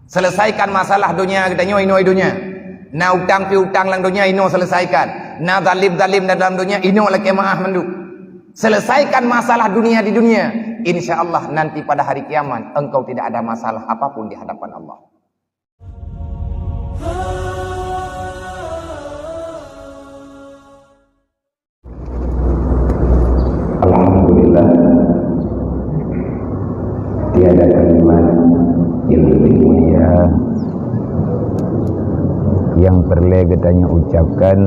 Selesaikan masalah dunia katanya ino dunia. Na utang pi utang lang dunia ino selesaikan. Na zalim dalam dunia ino lagi maaf mendu. Selesaikan masalah dunia di dunia. InsyaAllah nanti pada hari kiamat engkau tidak ada masalah apapun di hadapan Allah. Alhamdulillah, tiada kalimat yang lebih mulia yang perlu katanya ucapkan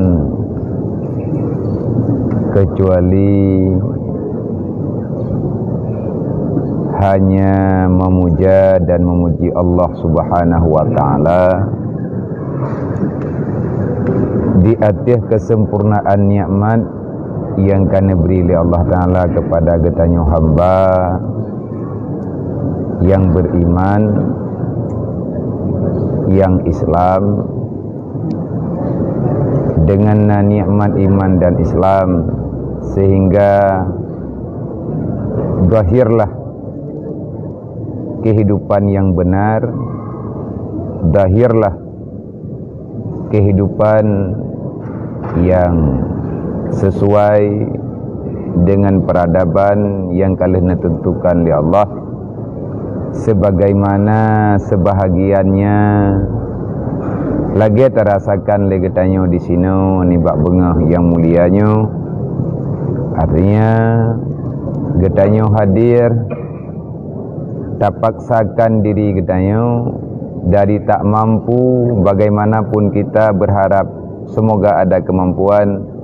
kecuali hanya memuja dan memuji Allah Subhanahu wa taala di atas kesempurnaan nikmat yang kena beri oleh Allah taala kepada katanya hamba yang beriman, yang Islam, dengan nikmat iman dan Islam sehingga zahirlah kehidupan yang benar, zahirlah kehidupan yang sesuai dengan peradaban yang kalian tentukan oleh Allah, sebagaimana sebahagiannya lagi terasakan lagi tanya di sini nibak bengah yang mulianya. Artinya getanya hadir tak paksakan diri getanya dari tak mampu, bagaimanapun kita berharap semoga ada kemampuan.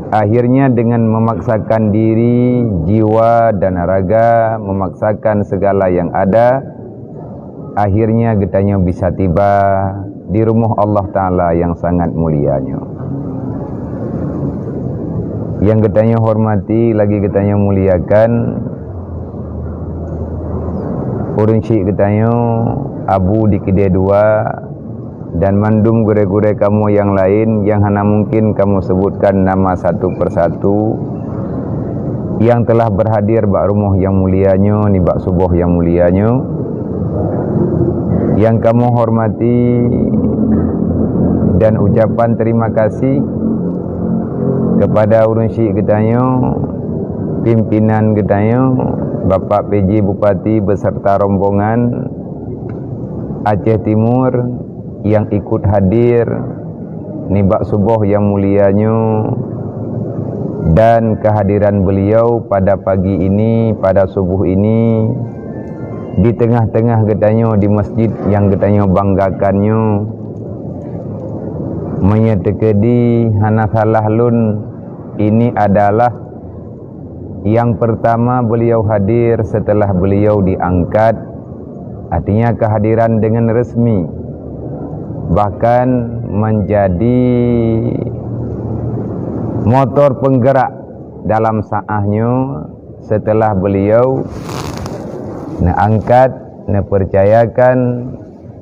Akhirnya dengan memaksakan diri, jiwa dan raga, memaksakan segala yang ada, akhirnya getanya bisa tiba di rumah Allah Ta'ala yang sangat mulianya. Yang getanya hormati, lagi getanya muliakan, urun syik getanya abu di kedai dua, dan mandum gure-gure kamu yang lain yang hanya mungkin kamu sebutkan nama satu persatu yang telah berhadir bak rumah yang mulianya ni bak subuh yang mulianya, yang kamu hormati dan ucapan terima kasih kepada urun syik getanya, pimpinan getanya, Bapak PJ Bupati beserta rombongan Aceh Timur yang ikut hadir nibak subuh yang mulianya, dan kehadiran beliau pada pagi ini, pada subuh ini di tengah-tengah getanya di masjid yang getanya banggakannya, menyetekedi hana salah lun ini adalah yang pertama beliau hadir setelah beliau diangkat, artinya kehadiran dengan resmi, bahkan menjadi motor penggerak dalam saahnya setelah beliau angkat, percayakan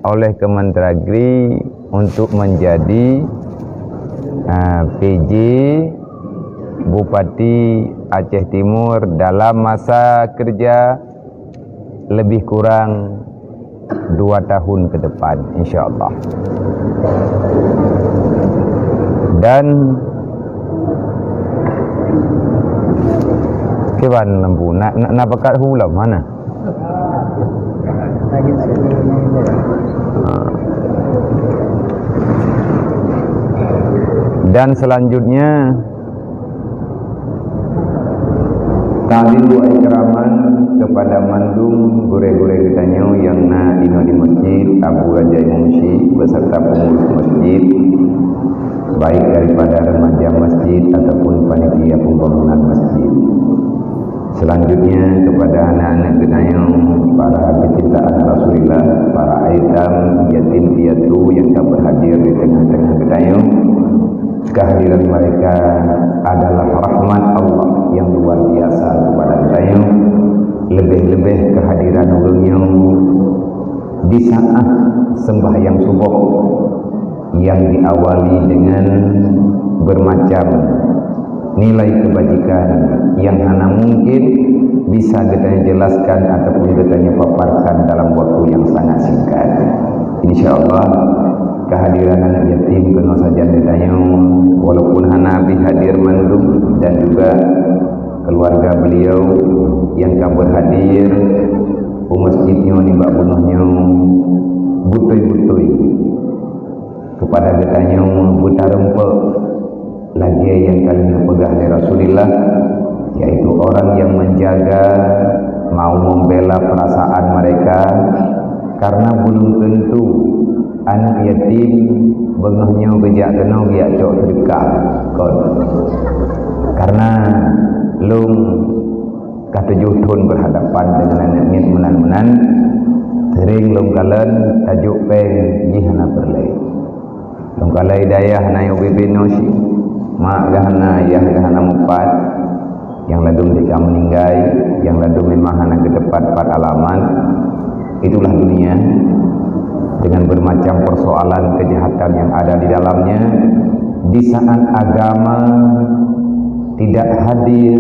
oleh Kemendagri untuk menjadi PJ Bupati Aceh Timur dalam masa kerja lebih kurang 2 tahun ke depan insyaAllah. Dan kewan lembu nak pekat hula mana? Dan selanjutnya ta'lim wa ikraman kepada mandum gure-gure getanya yang na dino di masjid, Abu Raja Mumsi beserta pengurus masjid, baik daripada remaja masjid ataupun panitia pembangunan masjid. Selanjutnya kepada anak-anak getanya, para pecintaan Rasulullah, para aitam, yatim piatu yang tak berhadir di tengah-tengah getanya, kehadiran mereka adalah rahmat Allah yang luar biasa kepada kita. Lebih-lebih kehadiran ulunnya di saat sembahyang subuh yang diawali dengan bermacam nilai kebajikan yang hanya mungkin bisa kita jelaskan ataupun kita paparkan dalam waktu yang sangat singkat. insyaallah kehadiran anak yatim kena saja ditanya walaupun Hanabi hadir mandum dan juga keluarga beliau yang kabur hadir masjidnya ni bak bunuhnya butoi-butoi kepada getanya buta rempek lagi yang kalinya pegah dari Rasulullah, yaitu orang yang menjaga mau membela perasaan mereka karena belum tentu anak yatim bengahnya bejak kena biak cok sedekah kon karena lung katujuh tahun berhadapan dengan anak min menan-menan sering lung kalen tajuk peng jihana berlai lung kalai daya hana yo bebenosi mak gahana ayah gahana mupat yang ladung jika meninggai yang ladung memang hana ke depan 4 alaman. Itulah dunia dengan bermacam persoalan kejahatan yang ada di dalamnya. Di saat agama tidak hadir,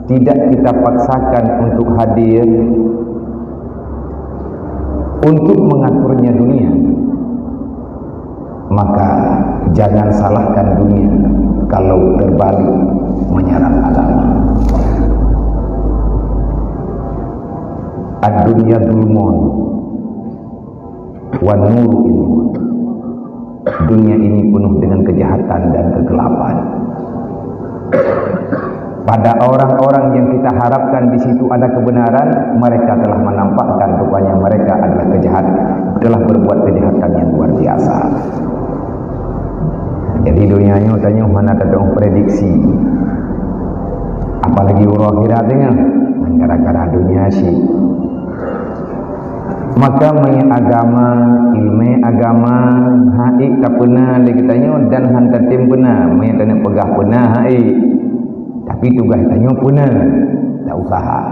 tidak kita paksakan untuk hadir untuk mengaturnya dunia, maka jangan salahkan dunia kalau terbalik menyerang agama. Ad-dunya zulmun wa nuru ilmun. Dunia ini penuh dengan kejahatan dan kegelapan. Pada orang-orang yang kita harapkan di situ ada kebenaran, mereka telah menampakkan rupanya mereka adalah kejahatan, telah berbuat kejahatan yang luar biasa. Jadi dunianya tanya mana ada prediksi, apalagi urang akhiratnya, gara-gara dunia sih. Maka maya agama, ilmu agama, haik kapena lagi tanya dan hantar tim pena, maya tanya pegah pena haik. Tapi tugas tanya pena, tak usaha.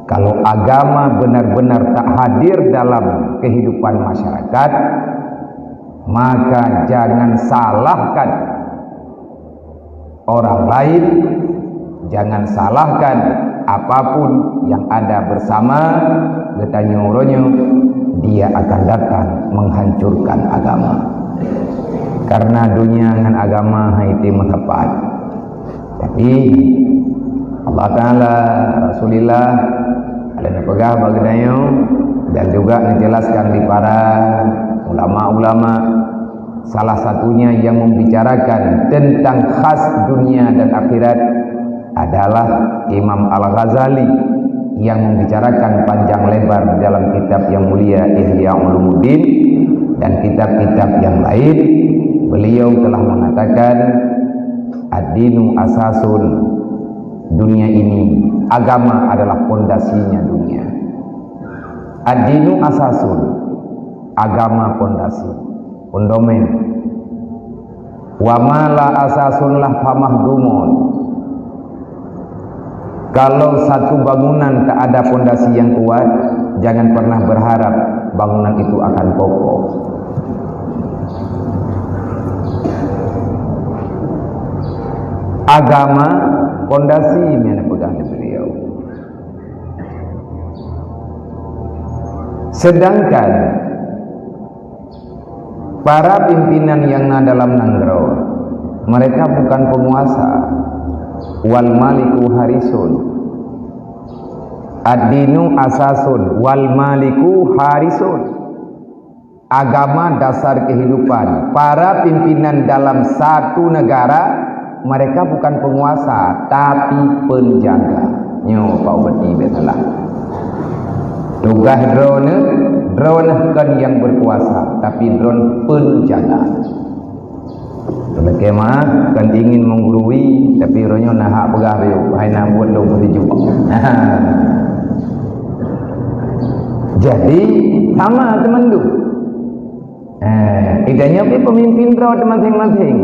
Kalau agama benar-benar tak hadir dalam kehidupan masyarakat, maka jangan salahkan orang lain, jangan salahkan apapun yang ada bersama, getanya uronyo, dia akan datang menghancurkan agama. Karena dunia dengan agama haiti tepat. Tapi Allah Ta'ala, Rasulullah ada pegah baginanya dan juga menjelaskan di para ulama-ulama, salah satunya yang membicarakan tentang khas dunia dan akhirat adalah Imam Al-Ghazali yang membicarakan panjang lebar dalam kitab yang mulia Ihya Ulumuddin dan kitab-kitab yang lain. Beliau telah mengatakan ad-dinu asasun, dunia ini, agama adalah pondasinya dunia. Ad-dinu asasun, agama pondasi, pondomen. Wa ma la asasun lah famahdumun. Kalau satu bangunan tak ada pondasi yang kuat, jangan pernah berharap bangunan itu akan kokoh. Agama pondasi yang pegang beliau. Sedangkan para pimpinan yang dalam nanggro, mereka bukan penguasa. Wal maliku harisun, ad-dinu asasun, wal maliku harisun. Agama dasar kehidupan. Para pimpinan dalam satu negara, mereka bukan penguasa tapi penjaga. Nyo Pak Beti betulah. Tugas drone kan yang berkuasa, tapi drone penjaga. Kemah kan ingin menggurui, tapi ronyo nak pegah dia, hai nak buat lo bertuju. Jadi sama teman tu. Idanya pemimpin drone masing-masing.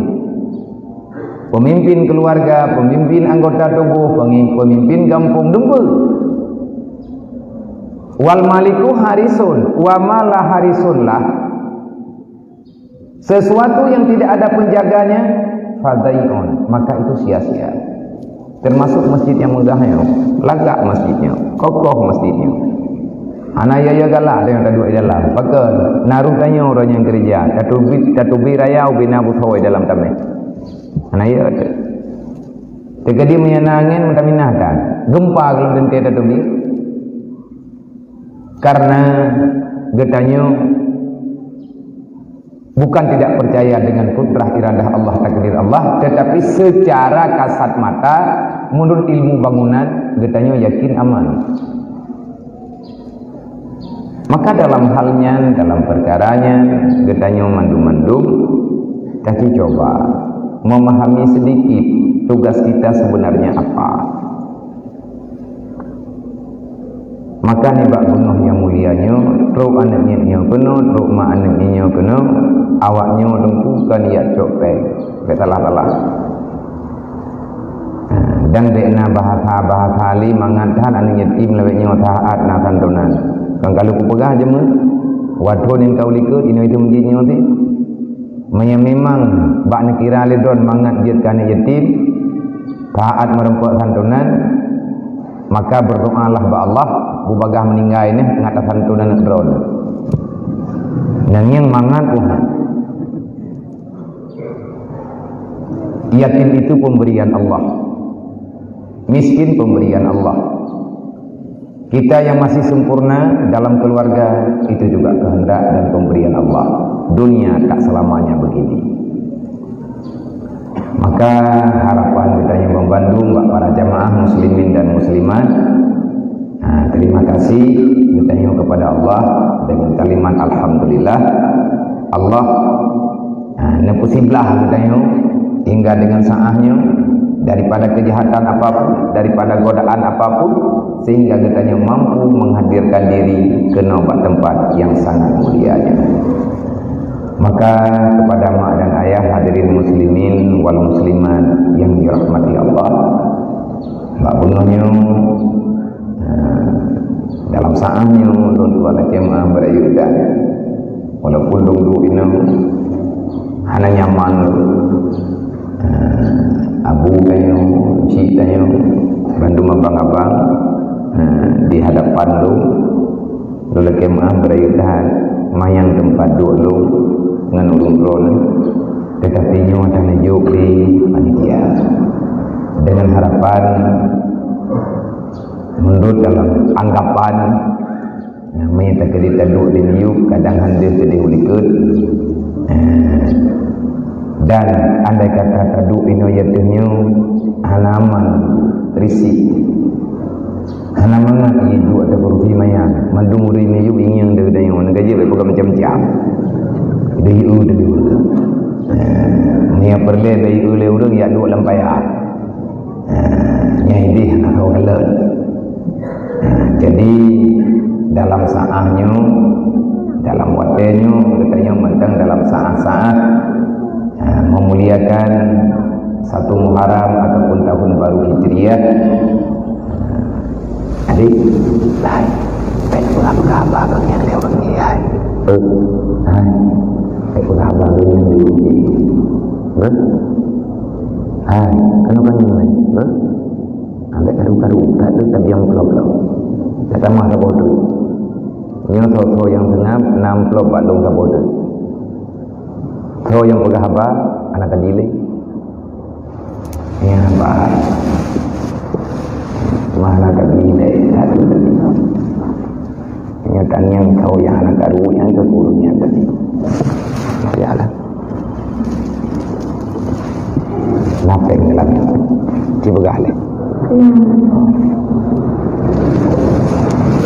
Pemimpin keluarga, pemimpin anggota tubuh, pemimpin kampung dempul. Wal maliku harisun, wa mala harisun lah. Sesuatu yang tidak ada penjaganya, fadaiun, maka itu sia-sia. Termasuk masjid yang megahnya, lagak masjidnya, kokoh masjidnya. Anak ya galak dengan tadu dalam. Pakal naruh tanya orang yang kerja. Tatubi raya ubina busoi dalam tamai. Anak ya ada. Jika dia menyenangin mentaminatan. Gempa kalau dente tatubi. Karena getanya bukan tidak percaya dengan kudrah iradah Allah, takdir Allah, tetapi secara kasat mata menurut ilmu bangunan getanya yakin aman. Maka dalam halnya, dalam perkaranya getanya mandum-mandum, tapi coba memahami sedikit tugas kita sebenarnya apa. Maka ni bak bunuh yang mulianya, truk anaknya penuh, truk mak anaknya penuh, awaknya lengkukan ia copek, ketalah-talah. Dan dekna bahasa ali mangatan anu yatim leweknya taat na santunan. Kan kalau ku pegah je mah wadon yang kau likut ini itu menjadinya ti. Memang bak nak kira lidron mangat jid kana yatim taat merempuk santunan, maka berdoalah ba Allah bubagah meninggal ini ngatas santunan drone. Dan yang mangat Tuhan. Yatim itu pemberian Allah. Miskin pemberian Allah. Kita yang masih sempurna dalam keluarga itu juga kehendak dan pemberian Allah. Dunia tak selamanya begini. Maka harapan kita yang membantu para jamaah muslimin dan muslimat, terima kasih kita kepada Allah dengan kalimat alhamdulillah. Allah nepusiblah kita hingga dengan saahnya daripada kejahatan apapun, daripada godaan apapun, sehingga kita mampu menghadirkan diri ke tempat yang sangat mulianya. Maka kepada mak dan ayah hadirin muslimin wal muslimat yang dirahmati Allah, mbak bungonya dalam saatnya untuk wala jemaah berayudan walaupun dulu ini hanya nyaman abu kayu, cik kayu, bantu abang-abang di hadapan lu kemah berayudan mayang tempat dulu dengan ulun-ulun, tetapi nyawa dan hidup di panitia dengan harapan menurut dalam anggapan yang tak kita duduk di niuk kadang hendak sedih ulikut. Dan andai kata taduk inoyatunya halaman risik halaman itu ada berupi maya mandung uri niuk ingin dari yang mana gaji bukan macam-macam dari ni perle dari ule urang ya duk lampaya nyai dih atau kalah. Jadi dalam saatnya, dalam waktunya, katanya mentang dalam saat-saat memuliakan satu Muharram ataupun tahun baru Hijriah. Jadi, lain, apa yang dia bagi? Apa yang dia bagi? Kenapa ni? Ambil karu-karu, tak ada tapi yang pelok-pelok. Kata mah tak bodoh. Yang so yang tengah 6 pelok balung tak bodoh. So yang pegah apa? Anak kadile. Ya apa? Mana kadile satu tadi. Kenyataan yang kau yang anak karu yang kekurungnya tadi. Biarlah. Napeng dalam cipu gale.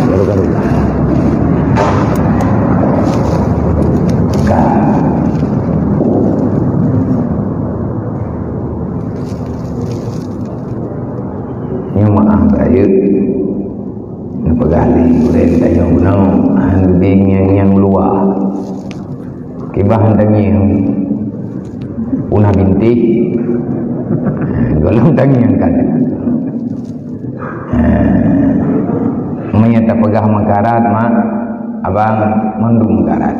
Garu-garu. Yang maaf berayut Napagali Boleh ditanya gunau Handing yang luar Kibah handangnya Punah bintik Golong tangi yang kata Menyata pegah makarat mak abang mendung makarat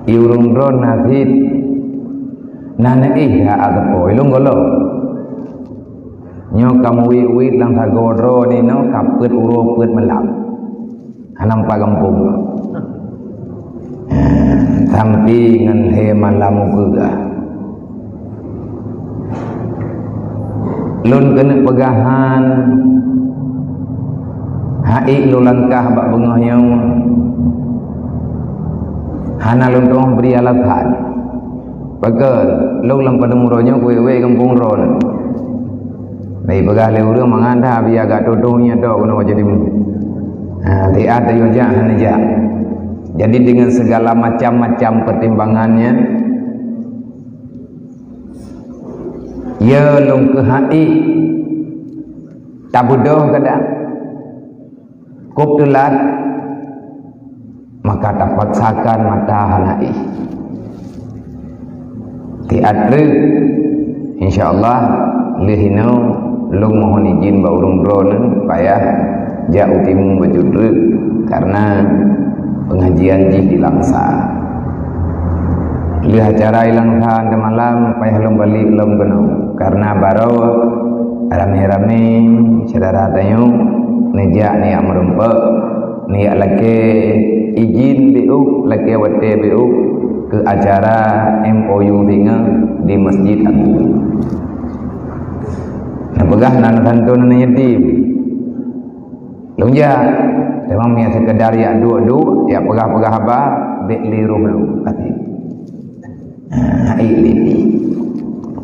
iurung dron nasid nana ya agapo ilung golo nyo kamu wi lang thagodro ni no kapet uro pet melam nampak kampung sampai dengan heman lamu juga lun kena pegahan hai lu langkah bak bengahnya hana lun tong beri alasan bagal lu lampada muronya kuwe kampung ron baik pegah lewur manganda biar agak todohnya dah kena jadi dia ada juga hanya jadi dengan segala macam-macam pertimbangannya ya lung ke hai tabudoh kadang kup telat maka dapat sakan mata hanai tiadre insyaallah lehino lung mohon izin ba urung drone payah jauh timu bajudre karena pengajian ji dilangsa lihat acara ilangsan ke malam payah lung balik lung benau karena baru rame-rame saudara tayo nejak ni yang merempak ni laki izin BU laki wate BU ke acara MOU tinggal di Masjid Agung napegah nan kantun nan yatim lunja memang punya sekedar ya dua ya pegah-pegah apa bek liruh lu kati ini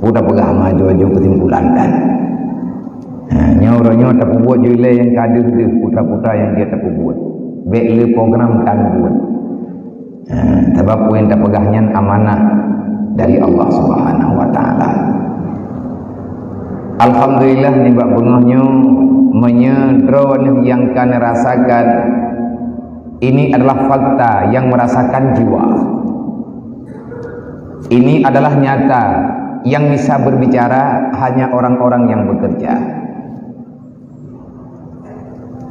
udah pegah maju-maju kesimpulan kan nyawa-nyawa tak buat jule yang kadir dia putra-putra yang dia tak buat bek li program kan buat sebab poin tak pegahnya amanah dari Allah Subhanahu wa taala. Alhamdulillah ni bak bengahnya menyedron yang kan rasakan ini adalah fakta yang merasakan jiwa. Ini adalah nyata yang bisa berbicara hanya orang-orang yang bekerja.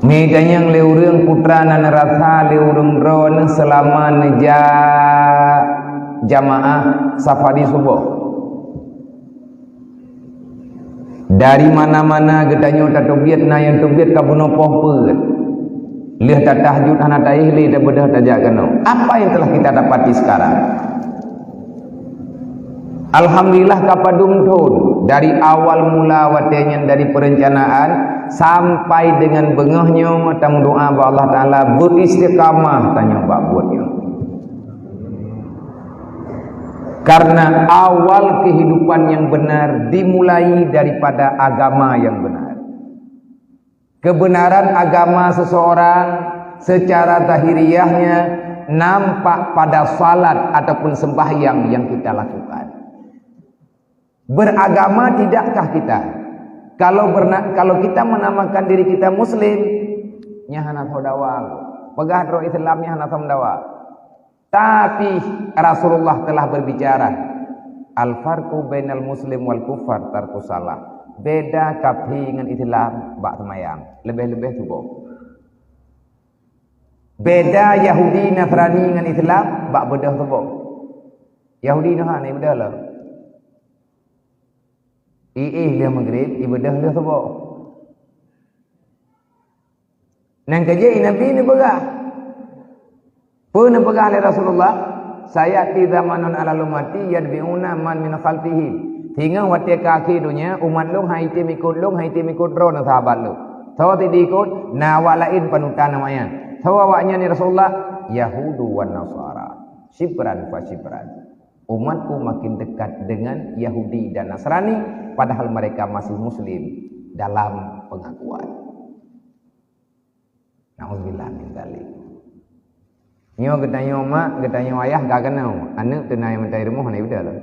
Medan yang leurung putra nan rasa leurung drone selama neja jamaah safari subuh. Dari mana-mana gedanyo tatobiat na yang tobiat kabuno pohpeut. Lih ta tahajud hana taih li da bedah tajak kano. Apa yang telah kita dapati sekarang? Alhamdulillah kapadum tun dari awal mula watenya dari perencanaan sampai dengan bengahnya tang doa ba Allah taala beristiqamah tanya bak buatnya. Karena awal kehidupan yang benar dimulai daripada agama yang benar. Kebenaran agama seseorang secara zahiriyahnya nampak pada salat ataupun sembahyang yang kita lakukan. Beragama tidakkah kita? Kalau kita menamakan diri kita muslim, nya hana sodawang. Pegah ro Islamnya hana samdawa. Tapi Rasulullah telah berbicara al-farqu bainal muslim wal kufar tarku salah. Beda kapi dengan Islam bak semayang. Lebih-lebih tu boh. Beda Yahudi Nasrani dengan Islam bak bedah tu boh. Yahudi noh ni bedah lah. Dia maghrib, ibadah dia tu boh. Nang kerja Nabi ni begah. Pernah pegah oleh Rasulullah, saya tidak manun ala lumati yadbiuna man min khalfihi. Hingga waktu kaki dunia umat lu haiti mikut drone sahabat lu. Tahu tidak ikut nawalain panutan namanya. Tahu awaknya ni Rasulullah Yahudu wan Nasara. Sibran fa sibran. Umatku makin dekat dengan Yahudi dan Nasrani padahal mereka masih muslim dalam pengakuan. Nauzubillah min dzalik. Nyo getanyo mak, getanyo ayah gak kenal. Anak tenai mentai rumah ni betul lah.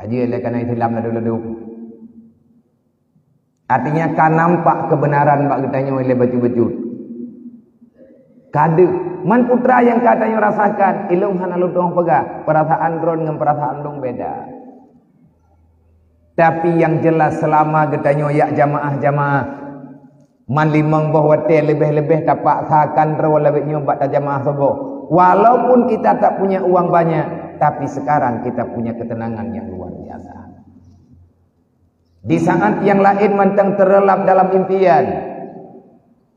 Aji oleh kerana Islam lalu-lalu. Artinya kan nampak kebenaran bak getanyo oleh baju-baju. Kade man putra yang katanya rasakan ilung hana ludong pegah. Perasaan drone dengan perasaan dong beda. Tapi yang jelas selama getanyo yak jamaah-jamaah man limang bahwa lebih-lebih tapak sakan rawal lebih nyobat jamaah subuh. Walaupun kita tak punya uang banyak, tapi sekarang kita punya ketenangan yang luar biasa. Di saat yang lain mentang terlelap dalam impian,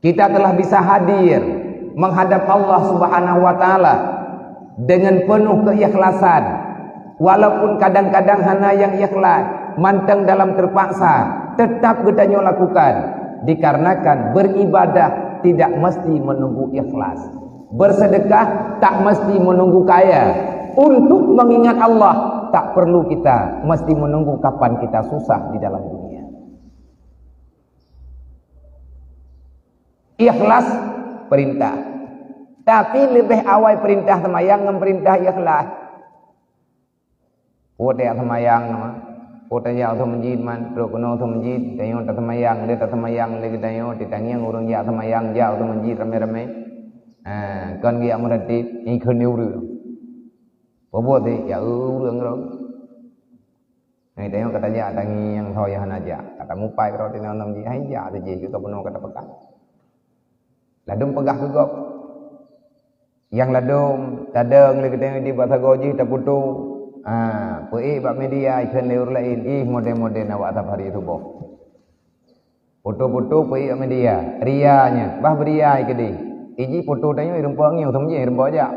kita telah bisa hadir menghadap Allah Subhanahu wa taala dengan penuh keikhlasan, walaupun kadang-kadang hana yang ikhlas, manteng dalam terpaksa, tetap gedanyo lakukan, dikarenakan beribadah tidak mesti menunggu ikhlas, bersedekah tak mesti menunggu kaya, untuk mengingat Allah tak perlu kita mesti menunggu kapan kita susah di dalam dunia. Ikhlas perintah, tapi lebih awal perintah semayang dengan perintah ikhlas. Dia semayang nama, dia tu masjid man, terus kena tu masjid, dia tak semayang, dia tak semayang lagi dia, ditanya orang dia semayang, dia tu masjid ramai-ramai. Kan dia merati, ini kena urut. Apa tu? Ya urut orang. Ini dia kata dia tangi yang tahu yang aja, kata mupai kalau dia nak masjid, hai dia tu je, kita penuh kata pegang. Ladum pegah gegap. Yang ladum tadang lagi dia di bahasa goji tak putu. Pei bab media ikan leur lain model-model awak tak hari subuh. Foto-foto pei media, rianya, bah beria ikedi. Iji foto tanya irumpa ngiu thom je irumpa aja.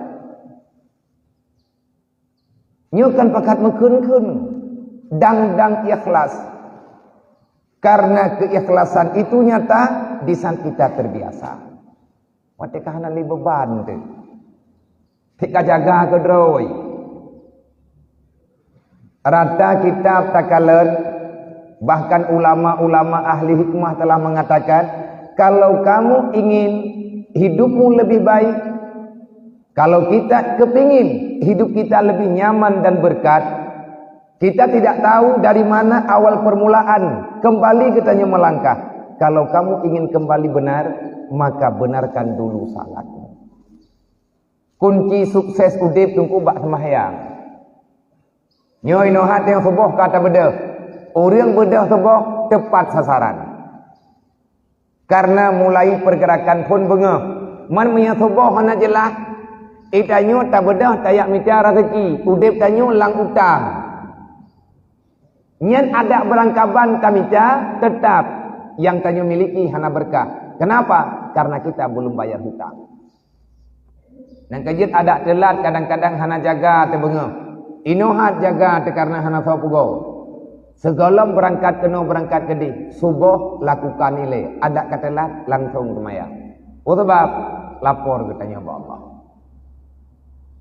Nyukan pakat mekun-kun dang ikhlas. Karena keikhlasan itu nyata di saat kita terbiasa. Watekah nali beban tu. Tika jaga ke droi. Rata kitab takalan, bahkan ulama-ulama ahli hikmah telah mengatakan, kalau kamu ingin hidupmu lebih baik, kalau kita kepingin hidup kita lebih nyaman dan berkat, kita tidak tahu dari mana awal permulaan kembali kitanya melangkah. Kalau kamu ingin kembali benar, maka benarkan dulu salatmu. Kunci sukses udip tungku bak sembahyang. Nyoi nohat yang subuh kata bedah. Orang bedah subuh tepat sasaran. Karena mulai pergerakan pun bengah. Man punya subuh hana jelas. Itanyo tak bedah tayak mita rezeki. Udip tanyo lang utang. Nyen ada berangkaban tamita tetap yang tanyo miliki hana berkah. Kenapa? Karena kita belum bayar hutang. Dan kejit ada telat kadang-kadang hana jaga terbengah. Inohat jaga karena hana sapugo. Segolam berangkat kena berangkat kedi. Subuh lakukan nilai. Ada katelat langsung kemayang. Sebab lapor katanya Allah.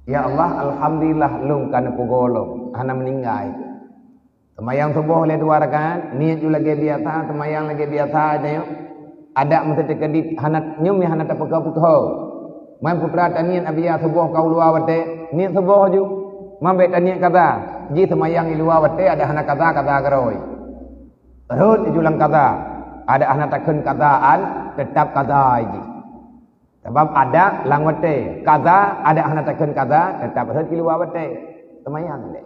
Ya Allah, alhamdulillah lung kana pugolong hana meninggal. Semayang subuh le 2 rakaat, niat juga lagi biasa, semayang lagi biasa aja. Ada mesti kedip hana nyum hana tak pekau-pekau. Man putra tanian abiya subuh kau luar wate, niat subuh ju. Mambe tanian kata, ji semayang di luar wate ada hana kata garoi. Rut julang kata, ada hana takun kataan tetap kata ji. Sebab ada lang wate, kata ada hana takun kata tetap rut di luar wate. Semayang le.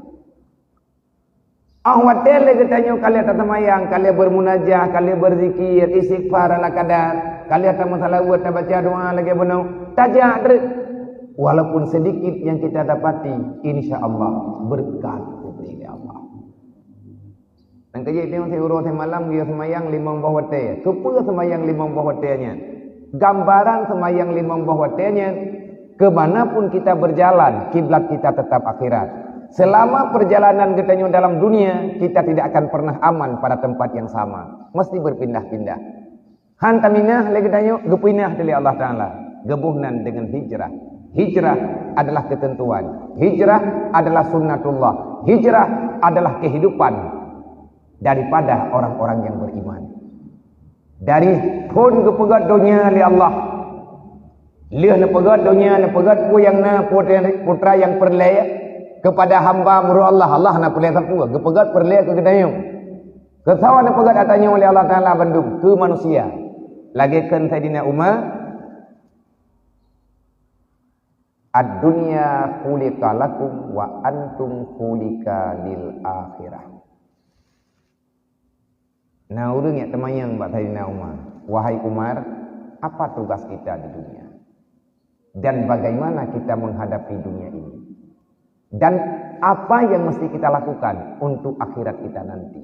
Wate le katanya kalian tak semayang, kalian bermunajah, kalian berzikir, istighfar ala kadar, kalian tak masalah buat baca doa lagi benar. Tajak walaupun sedikit yang kita dapati, insya-Allah berkat dari Allah. Dan kerja tengok saya urus malam dia semayang 5 buah wate. Kepa semayang 5 buah watenya. Gambaran semayang 5 buah watenya, ke manapun kita berjalan, kiblat kita tetap akhirat. Selama perjalanan kita dalam dunia, kita tidak akan pernah aman pada tempat yang sama. Mesti berpindah-pindah. Hantaminah lagi tanya, gepinah dari Allah Ta'ala. Gebuhnan dengan hijrah. Hijrah adalah ketentuan. Hijrah adalah sunnatullah. Hijrah adalah kehidupan daripada orang-orang yang beriman. Dari pun kepegat dunia li Allah. Lihat na pegat dunia, na pegat ku yang na putra yang perleh kepada hamba muru Allah. Allah na perleh sapu, kepegat perleh ke gedayung. Kesawan na pegat atanya oleh Allah Ta'ala bandung ke manusia. Lagi kan Sayyidina Umar, ad-dunya khulika lakum wa antum khulika lil akhirah. Nah, urang ya temayang Pak Sayyidina Umar. Wahai Umar, apa tugas kita di dunia? Dan bagaimana kita menghadapi dunia ini? Dan apa yang mesti kita lakukan untuk akhirat kita nanti?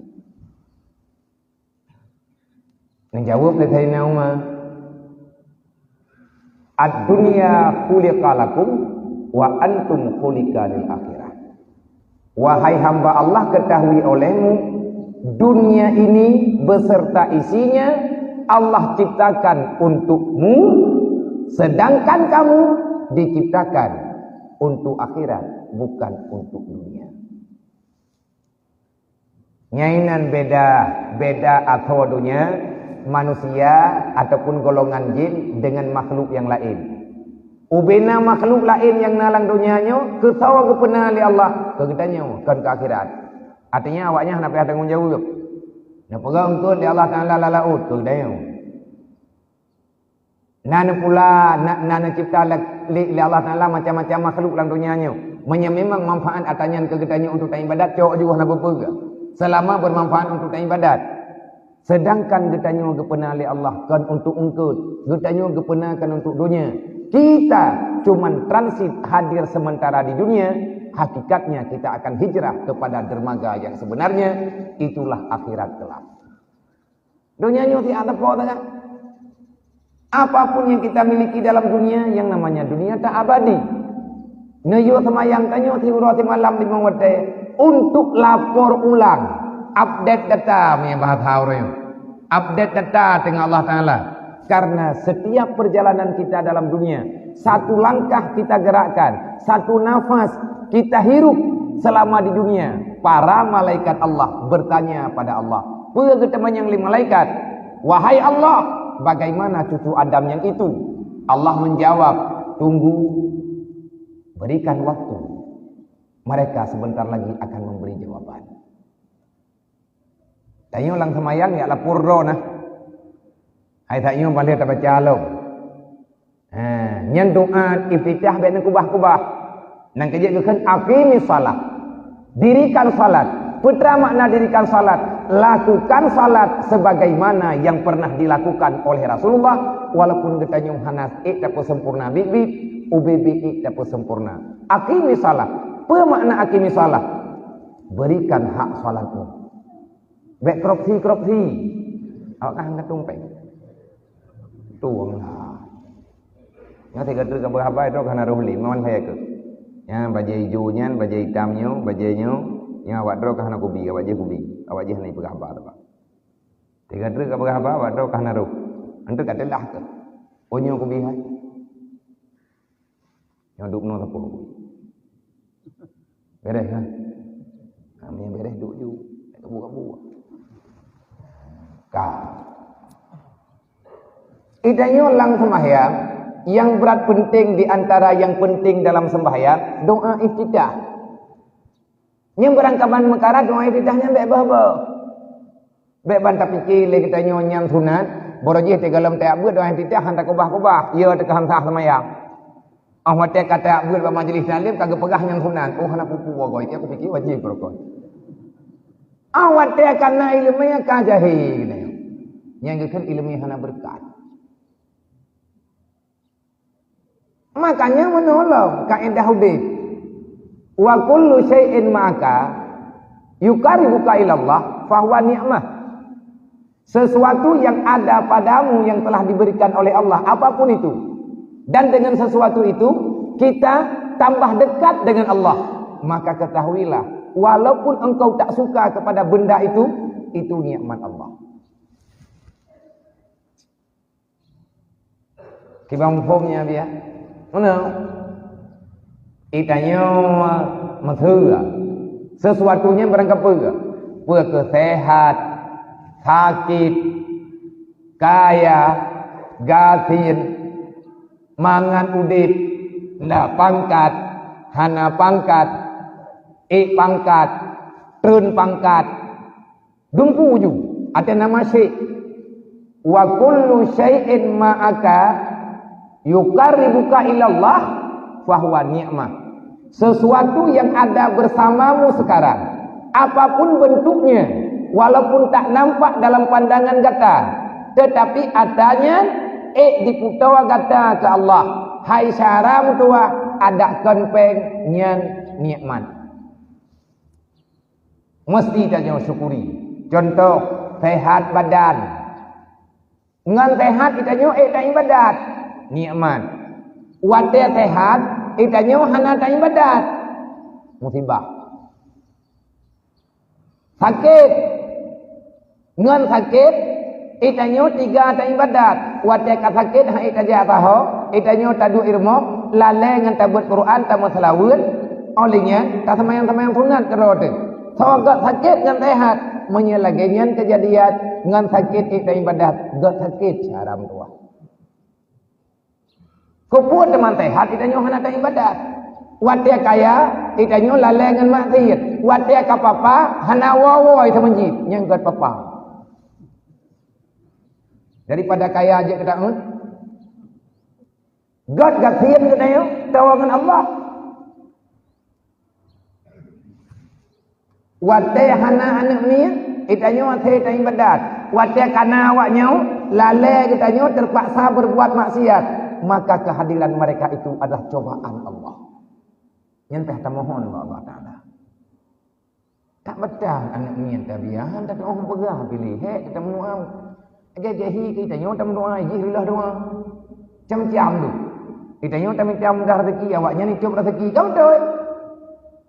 Menjawab Sayyidina Umar, ad-dunya khuliqa lakum wa antum khuliqa lil akhirah. Wahai hamba Allah, ketahui olehmu, dunia ini beserta isinya Allah ciptakan untukmu, sedangkan kamu diciptakan untuk akhirat, bukan untuk dunia. Nyainan beda atau dunia manusia ataupun golongan jin dengan makhluk yang lain. Ubena makhluk lain yang nalang dunianya ketawa kepena li Allah kegetanya kan ke akhirat. Artinya awaknya nak payah tanggung jawab. Nak pegang tu li Allah Taala lalaut kegetanya. Nana pula nana cipta li Allah Taala macam-macam makhluk dalam dunianya. Memang manfaat atanya kegetanya untuk tak ibadat cok juga nak berpegang. Selama bermanfaat untuk tak ibadat. Sedangkan getanya kepena li Allah kan untuk engkau, getanya kepena kan untuk dunia. Kita cuman transit hadir sementara di dunia, hakikatnya kita akan hijrah kepada dermaga yang sebenarnya, itulah akhirat kelak. Dunia ni tiada apa tak? Apapun yang kita miliki dalam dunia, yang namanya dunia tak abadi. Nayo semayang tanyo tiurati malam di mawate untuk lapor ulang, update data punya bahasa orang. Update data dengan Allah Taala. Karena setiap perjalanan kita dalam dunia, satu langkah kita gerakkan, satu nafas kita hirup selama di dunia, para malaikat Allah bertanya pada Allah. Berkataman yang lima malaikat, wahai Allah, bagaimana cucu Adam yang itu? Allah menjawab, tunggu, berikan waktu. Mereka sebentar lagi akan memberi jawaban. Tanya ulang semayang, ya lapor do nah. Hai tak nyo balik tak baca lo. Nyen doa iftitah ben kubah-kubah. Nang kerja kekan aqimi salat. Dirikan salat. Putra makna dirikan salat. Lakukan salat sebagaimana yang pernah dilakukan oleh Rasulullah, walaupun kita nyung hanas tak sempurna bibit, ubibi tak sempurna. Aqimi salat. Apa makna aqimi salat? Berikan hak salatmu. Bek kropsi. Awak kan ketumpeng. Tuanglah. Yang tiga tu kabar apa itu karena rohli, mawan saya ke. Ya baju hijaunya, baju hitamnya, bajunya, yang awak drok karena kubi, awak je kubi, awak je ni pegang apa apa. Tiga tu kabar apa, awak drok karena roh. Antu kata lah ke. Onyo kubi hai. Yang duk no tapu. Beres kan? Kami yang beres duk ju, tak buka-buka. Kau. Idanya lang sembahyang, yang berat penting di antara yang penting dalam sembahyang, doa iftitah. Yang berangkapan mekara doa iftitahnya baik apa? Baik bantah fikir le kita nyonyang sunat, borojih tegalam tak buat doa iftitah hantar kubah-kubah, ia tekah sah sembahyang. Awak tak kata buat majlis salim kagak pegah yang sunat. Oh nak pupu wagoi, aku fikir wajib rokok. Awak tak kana ilmunya kajahil. Yang kan ilmu hana berkat. Makanya menolong kaidah hudib. Wa kullu syai'in ma'aka yukaribuka ilallah fahuwa ni'mah. Sesuatu yang ada padamu yang telah diberikan oleh Allah, apapun itu. Dan dengan sesuatu itu kita tambah dekat dengan Allah. Maka ketahuilah, walaupun engkau tak suka kepada benda itu nikmat Allah. Kibang formnya dia. Mana? Itanya mathura. Sesuatunya berangkat apa? Kesehat, sakit, kaya, gatin, mangan udip, la pangkat, hana pangkat, pangkat, turun pangkat, dumpu ju. Ada nama syekh. Wa kullu syai'in ma'aka yukaribuka ilallah fahuwa ni'mah. Sesuatu yang ada bersamamu sekarang, apapun bentuknya, walaupun tak nampak dalam pandangan kata, tetapi adanya diputawa kata ke Allah, hai syaram tua ada kenpeng nyan nikmat. Mesti kita syukuri. Contoh sehat badan. Ngan sehat kita tak ibadat. Nikmat. Wate sehat, itanyo hana ta ibadat. Musibah. Sakit. Ngan sakit, itanyo 3 ta ibadat. Wate ka sakit ha itaja taho, itanyo tadu irmo, lalai ngan tabut Quran ta masalawun, olinya ta semayang-semayang sunat kerode. Sogat sakit ngan sehat, menyelagenyan kejadian ngan sakit ita ibadat, gat sakit haram tua. Kupun teman sehat itanyo hana ta ibadat. Wate kaya itanyo lalai ngan maksiat. Wate ka papa hana wawoi ta menjid, nyang gat papa. Daripada kaya aja kita God gasian kita yo tawangan Allah. Wate hana anak ni itanyo ate ta ibadat. Wate kana awaknya lalai kita terpaksa berbuat maksiat, maka kehadiran mereka itu adalah cobaan Allah. Yang teh mohon Allah Taala. Tak betul anak ni yang tabiahan tapi orang pegah pilih kita menuau. Gaji kita nyo tam doa jihlah doa. Cam-cam tu. Kita nyo tam cam dah rezeki awaknya ni cop rezeki kau betul.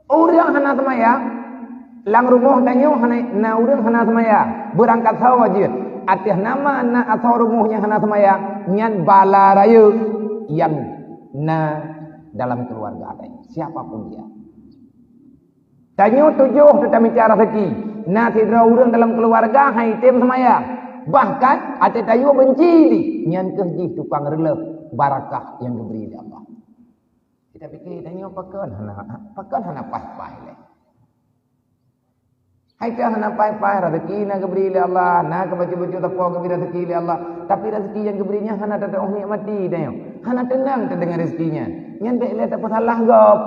Orang hana semayang lang rumah tanyo hana na urang hana semayang berangkat saw aja. Atas nama na atau rumahnya hana semayang nyan bala raya yang na dalam keluarga ada. Siapapun dia. Tanyo 7 tetapi cara rezeki. Na tidra urang dalam keluarga hai tem semayang. Bahkan ada tayu benci ni nyan kehji tukang relep barakah yang diberi oleh Allah. Kita fikir tanya pakan hana pas-pas le. Hai ka hana pas-pas rezeki na diberi oleh Allah, na ke baju-baju takwa ke rezeki oleh Allah, tapi rezeki yang diberinya hana tak ada orang mati tanya. Hana tenang terdengar rezekinya. Nyan tak le tak salah gop.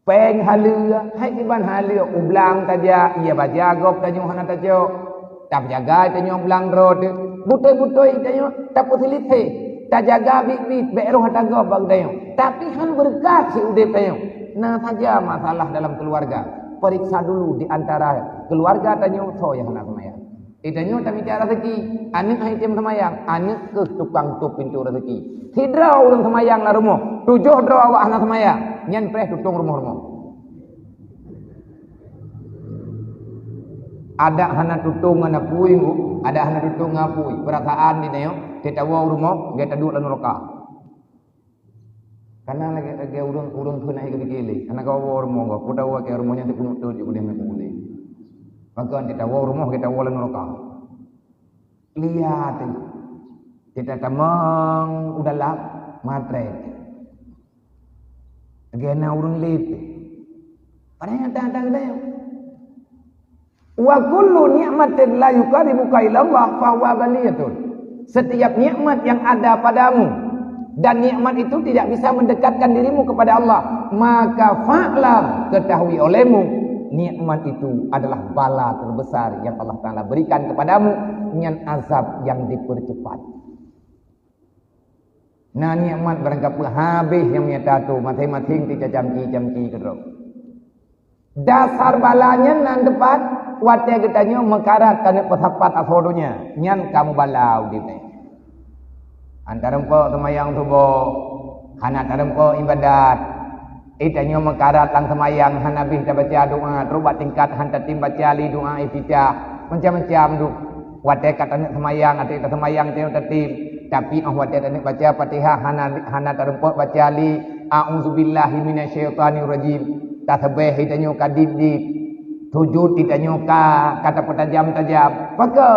Peng halu, hai tiban halu ublang taja, ia baja gop tanyo hana tajo. Tak jaga tanyo belang road butoi-butoi tanyo tak pusilite tak jaga bit-bit beroh hataga bag tanyo tapi han berkat si udip tanyo nah saja masalah dalam keluarga periksa dulu di antara keluarga tanyo so yang nak semayang tanyo tak bicara rezeki anak hai tem semayang anak ke tukang tup pintu rezeki tidra urang semayang la rumah 7 dra awak hana semayang nyen preh tutung rumah-rumah. Ada hana tutung ngana puing, ada hana tutung ngapui. Perasaan ni nayo, kita tahu rumah, kita duduk dalam neraka. Karena lagi urang kena ikut kili. Karena kau rumah kau, kita tahu ke rumahnya tu kuno tu juga dia boleh. Maka kita tahu rumah, kita tahu dalam neraka. Lihat, kita tamang udah lap matre. Gena urang lep. Padahal tak ada. Wa kullu ni'matin la yuqarribuka ila Allah fa huwa baliyatun. Setiap nikmat yang ada padamu dan nikmat itu tidak bisa mendekatkan dirimu kepada Allah, maka fa'lam ketahui olehmu nikmat itu adalah bala terbesar yang Allah Taala berikan kepadamu dengan azab yang dipercepat. Nah nikmat barangkali habis yang nyata tu masing-masing 3 jamci kedok. Dasar balanya nan depan wate getanya mekarat kana pesapat asodonya nyan kamu balau di antara empo semayang subuh hana tarempo ibadat itanya mekarat lang semayang hana bih baca doa terubat tingkat hanta tim baca li doa iftitah macam-macam tu wate katanya semayang ati semayang teu tatim tapi wate tanya baca Fatihah hana tarempo baca li a'udzubillahi minasyaitonir rajim tasbih itanya kadidit sujud ditanya kata tajam-tajam maka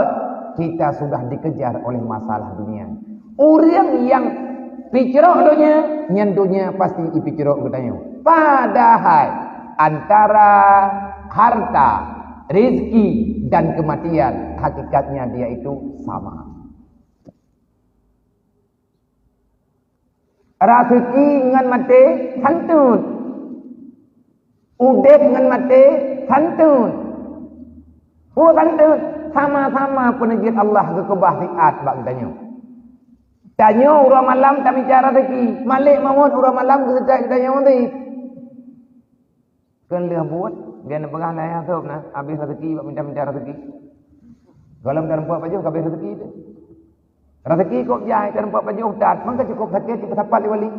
kita sudah dikejar oleh masalah dunia. Orang yang picerok dunia nyan dunia pasti ipicerok katanya. Padahal antara harta, rezeki dan kematian hakikatnya dia itu sama. Rezeki ngan mati santun. Udep ngan mati santun. Santun sama-sama penajid Allah kekebah riat bak tanya. Tanya urang malam tak bicara rezeki. Malik maut urang malam kesedak tanya nanti. Kan dia buat dia nak pegang dah yang sob nah habis rezeki bak minta rezeki. Kalau minta rempuak baju habis rezeki tu. Rezeki kok jahit dan buat baju udat, maka cukup sakit kita dapat wali.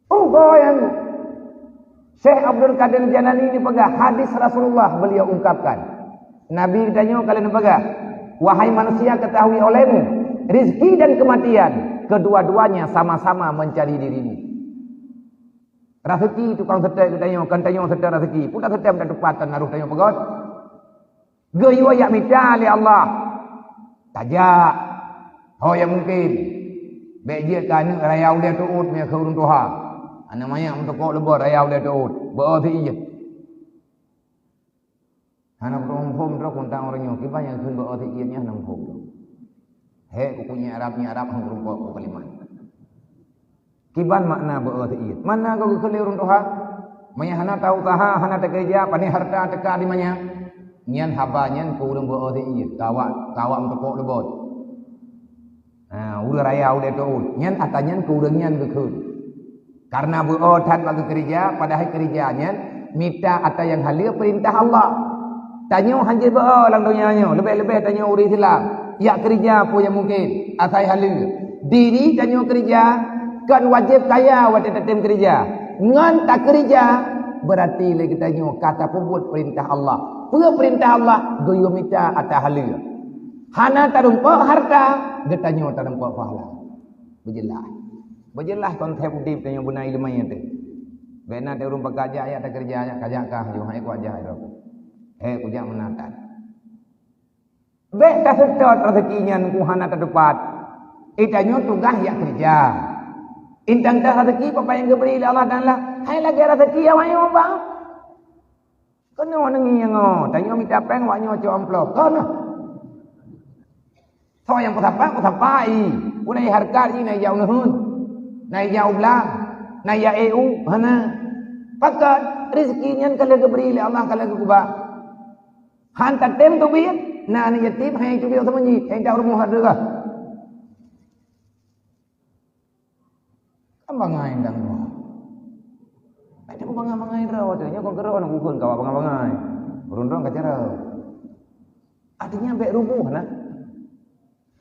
Oh, yang Syekh Abdul Qadir Jalani ini pegang hadis Rasulullah, beliau ungkapkan. Nabi tanya kalian pegang, wahai manusia ketahui olehmu, rizki dan kematian, kedua-duanya sama-sama mencari dirimu. Rezeki tukang setek tanya, kan tanya setek rezeki, pun tak setek tepatan naruh tanya pegot. Gaya yak minta oleh Allah. Tajak. Oh yang mungkin. Baik dia kan rayau dia tuut punya keurun Tuhan. Namanya untuk kau lebur rayau dia tuut. Berarti iya. Anak perempuan tu kontang orangnya. Kiban yang kun berarti iya nya nang pom. Hei kukunya Arab hang perempuan ku kalimat. Kiban makna berarti iya. Mana kau kelirun Tuhan? Manya hana tahu taha hana tekerja pani harta teka di mana? Nyan haba nyan ku urang berarti iya. Kawak untuk kau lebur. Udah raya udah tuut. Nyan atanyan ku urang nyan gekun. Karena berotat bagi kerja, padahal kerjanya minta atau yang halia perintah Allah. Tanya hanya berolang dunianya, lebih-lebih tanya uri Islam. Ya kerja apa yang mungkin, asal halia. Diri tanya kerja, kan wajib kaya waktu tetap kerja. Ngan tak kerja, berarti lagi tanya kata pembuat perintah Allah. Perintah Allah, goyo minta atau halia. Hana tarumpak harta, dia tanya tarumpak pahala. Berjelas konsep udip tanya bunai lumayan tu. Bena dia urung pekerja ya tak kerja ya kajak kah yo hai ku aja itu. Ku jak menatan. Bek tak sedot rezekinya ku hana terdepat. Itanyo tugas ya kerja. Intang dah rezeki apa yang diberi oleh Allah Taala. Hai lagi rezeki yang ayo bang. Kena nengi yang tanya minta peng waknyo co amplop. Kena. So yang ku sapai. Unai harga ni nai jauh nuhun. Nai jauh belah. Nai ya EU. Mana? Pakat rezekinya kalau diberi oleh Allah kalau kubah. Hantar tem tu biar. Nah ni yatim hai tu biar temanyi. Hai dah rumah ada kah? Kan bangai ndang doa. Ada ku bangai raw tu. Nya kau gerau nak ukun kau bangai. Berundang kacara. Artinya baik rubuh nah.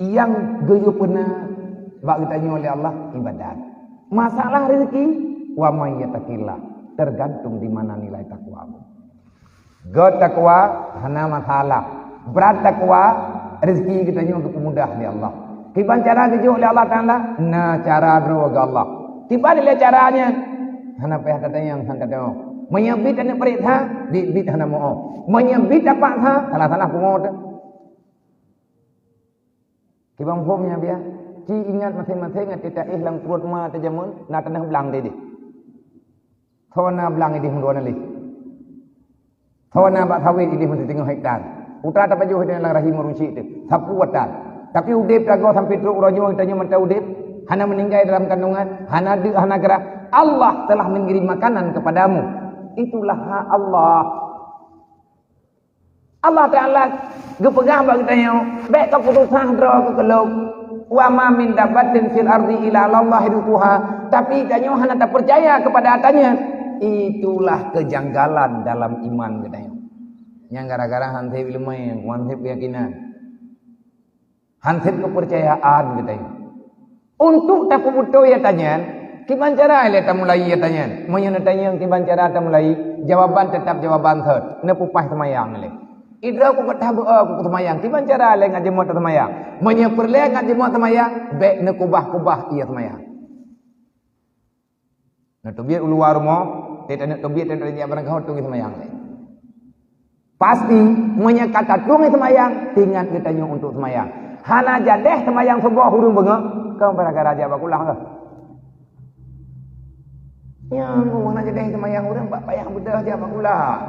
Yang geyo pernah bak ditanya oleh Allah ibadat. Masalah rezeki wa may yattaqillah tergantung di mana nilai takwamu. God takwa hana masalah. Berat takwa rezeki kita nyo untuk mudah di Allah. Kiban cara gejo oleh Allah Taala, na cara droga Allah. Tiba dia caranya. Hana payah katanya yang han kata. Menyebit dan perintah, bit hana mau. Menyebit apa ha? Salah-salah pungod. Kibang phomnya dia. Ci ingat masing-masing kita ihlang perut ma tajamun na tanah belang dia. Thona belang di munduan ali. Thona bak thawit di mun tengah hektar. Utra ta pajuh dengan rahim ruci itu. Sapu watan. Tapi udip tago sampai truk rojo tanya mata udip. Hana meninggal dalam kandungan, hana gerak. Allah telah mengirim makanan kepadamu. Itulah hak Allah. Allah Taala gepegah bagi tanya, baik keputusan draw ke kelok. Wa ma min dabatin fil ardi ila Allah hiduha. Tapi tanya hana tak percaya kepada atanya. Itulah kejanggalan dalam iman katanya. Yang gara-gara hansip ilmu yang hansip keyakinan. Hansip kepercayaan katanya. Untuk tak butuh ya tanya, kiban cara ile ta mulai ya tanya. Monya tanya kiban cara ta mulai, jawaban tetap jawaban third. Ne pupah semayang le. Idra ku kata aku semayang. Kiban cara ile ngaji mo semayang. Monya perle ngaji mo semayang, be ne kubah iya semayang. Na to biar uluar mo, teta ne to biar teta dia barang kau tungi semayang le. Pasti monya kata tungi semayang, tinggal kita nyo untuk semayang. Hana jadeh semayang subuh hurung bengok. Kau pada raja bakulah ke? Ya, mana jadi semayang orang pak payah bedah aja bakulah.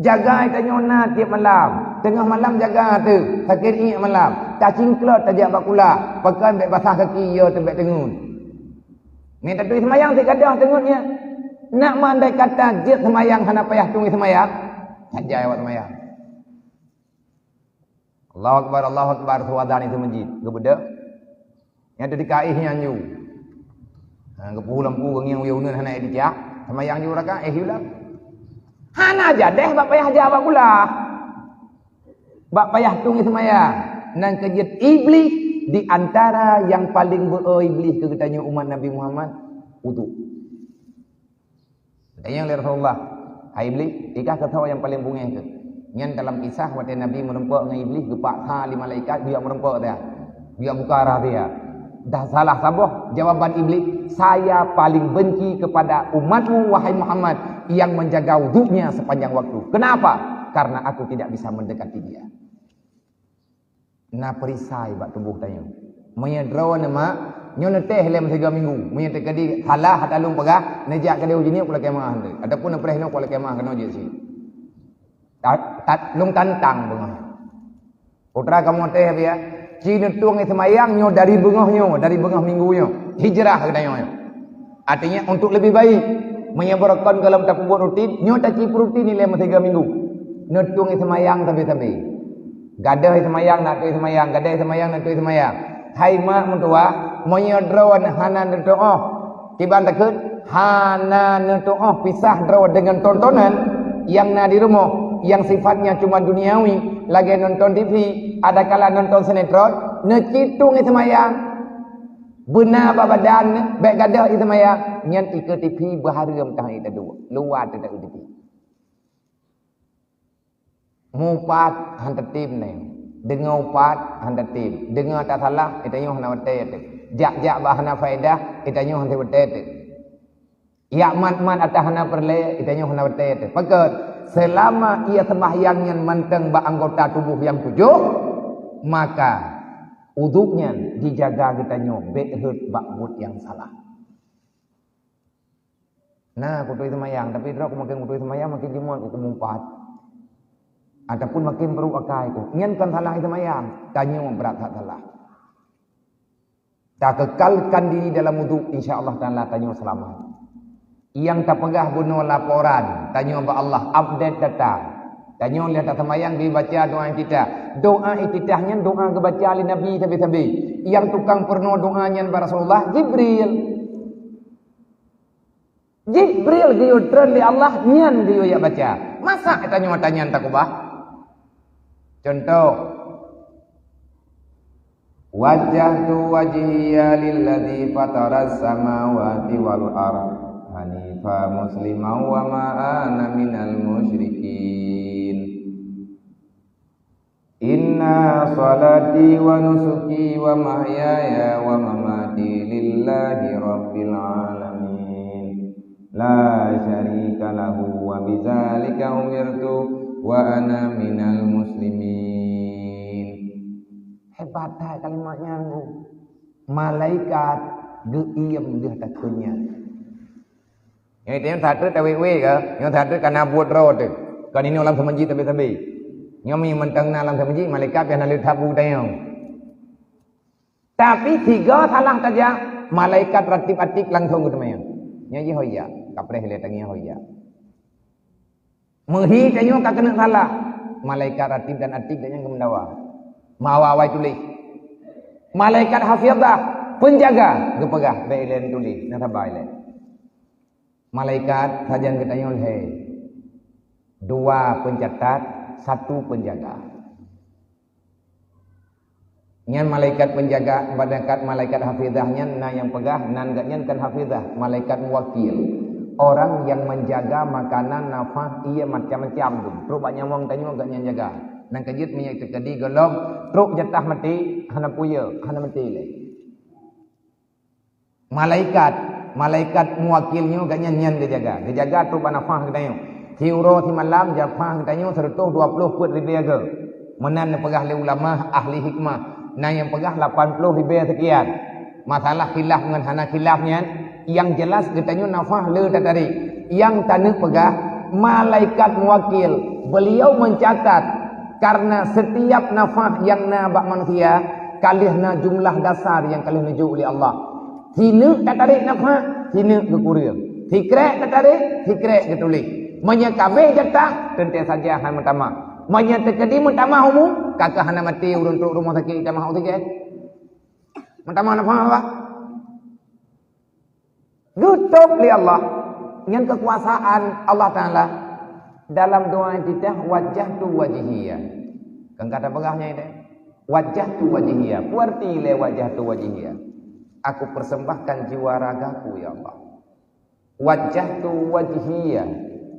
Jaga itu nyona tiap malam. Tengah malam jaga tu. Sakit ingat malam. Cacing kelot aja bakulah. Pakai bek basah kaki yo tebek tengun. Ni tak tu semayang si kadah tengunnya. Nak mandai kata jit semayang hana payah tunggu semayang. Saja awak semayang. Allahu Akbar suadan itu masjid. Gebedak. Yang ada di kaih yang yu. Kepuh lampu gengiang wiu nun hana edijak. Sama yang yu raka hiulah. Hana aja deh bak payah jawab pula. bak payah tung semayang nan kejit iblis di antara yang paling beiblis ke katanya umat Nabi Muhammad wudu. Tanya oleh Rasulullah, hai iblis, ikah kau yang paling bungeh ke? Nyan dalam kisah waktu Nabi merempak dengan iblis, gepak li malaikat dia merempak dia. Dia buka arah dia. Dah salah sabah jawaban iblis, saya paling benci kepada umatmu wahai Muhammad yang menjaga wudunya sepanjang waktu. Kenapa? Karena aku tidak bisa mendekati dia. Na perisai bak tubuh tanya. Menyedra nama nyon teh lem 3 minggu. Menyet kadi salah hat alung pegah nejak kadi ujini kula kemah tu. Adapun preh no kula kemah kena je si. Tat lung tantang bengah. Putra kamu teh dia. Cina tuang semayang nyo dari bengah minggunya. Hijrah katanya. Artinya untuk lebih baik menyebarkan dalam tak buat rutin, nyo tak cip rutin ni lem 3 minggu. Nutung semayang tapi. Gadah semayang nak tu semayang, gadah semayang nak tu semayang. Hai mak mentua, menyedron hana doa. Tiban takut hana doa pisah draw dengan tontonan yang na di rumah, yang sifatnya cuma duniawi, lagi nonton TV, ada kala nonton sinetron, necitung semayang. Benar badan, baik gadah semayang, nyan ikut TV berharam tah itu dua, luar tidak TV. Mupat hantar tim ni. Dengar upat hantar tim. Dengar tak salah, itanya hana betul tu. Jak bah hana faedah, itanya hana betul tu. Ya mat atas hana perle, itanya hana betul tu. Maka selama ia sembahyang yang manteng ba anggota tubuh yang 7, maka uduknya dijaga kitanya behut bakmut yang salah. Nah, kutu sembahyang, tapi terus aku makin kutu sembahyang makin jimuan aku mumpat. Ataupun makin perlu akai ku. Nyan kan salah semayang. Tanya berat tak salah. Tak kekalkan diri dalam wudu, insya-Allah taala tanya selamat. Yang tak pegah guna laporan, tanya ba Allah update data. Tanya lihat tak semayang dibaca doa kita. Doa iftitahnya doa kebaca oleh Nabi sabi-sabi. Yang tukang perno doanya ba Rasulullah Jibril. Jibril dia tren di Allah nyan dia ya baca. Masa tanya tak ubah? Contoh, wajjahtu wajhiya lilladzi fataras samawati wal ardh hanifa musliman wa ma ana minal musyrikin. Inna salati wa nusuki wa mahyaya wa mamati lillahi rabbil alamin. La syarika lahu wa bidzalika umirtu wa ana minal muslimin. Hebat kalimatnya tu. Malaikat geiem dia takutnya. Yang itu yang satu tawi-wi ke, yang satu kana buat roh tu. Kan ini alam samaji tabi-tabi. Yang mentang alam samaji malaikat yang lalu tabu tayang. Tapi 3 salah saja malaikat ratib-atik langsung ke temayang. Nya ji hoya, kapreh le tangnya hoya. Mehi tanyo tak kena salah. Malaikat ratib dan atik dan yang kemendawa. Mawawai tulis. Malaikat hafizah, penjaga, gepegah bailen tulis, nak sabai le. Malaikat sajan katanya oleh 2 pencatat, 1 penjaga. Nyan malaikat penjaga, malaikat hafizahnya na yang pegah, nan gatnya kan hafizah, malaikat wakil. Orang yang menjaga makanan nafas ia macam-macam tu. Truk banyak wong tanya agaknya jaga. Nang kejut minyak terkadi golong truk jatah mati hana puya, hana mati le. Malaikat muwakilnya agaknya nyan dia jaga. Dia jaga truk nafas katanya. Hiuro ti malam japang katanya 120 put ribu aga. Menan pegah le ulama ahli hikmah. Nang yang pegah 80 ribu sekian. Masalah khilaf dengan hana khilafnya. Yang jelas katanya nafah le tadi. Yang tanah pegah malaikat muwakil. Beliau mencatat karena setiap nafah yang nabak manusia kalihna jumlah dasar yang kalih nuju oleh Allah. Hina tak tarik nafah, hina ke kurir. Hikrek tak tarik, hikrek ke tulis. Menyekabeh jatah, tentu saja han mentama. Menyetekadi mentama umum, kakak hana mati untuk rumah sakit jamaah sakit. Mentama nafah apa? Tutup li Allah dengan kekuasaan Allah Ta'ala dalam doa kita wajah tu wajihiyah. Kan kata begahnya ini. Wajah tu wajihia. Puarti le wajah tu wajihia. Aku persembahkan jiwa ragaku ya Allah. Wajah tu wajihia.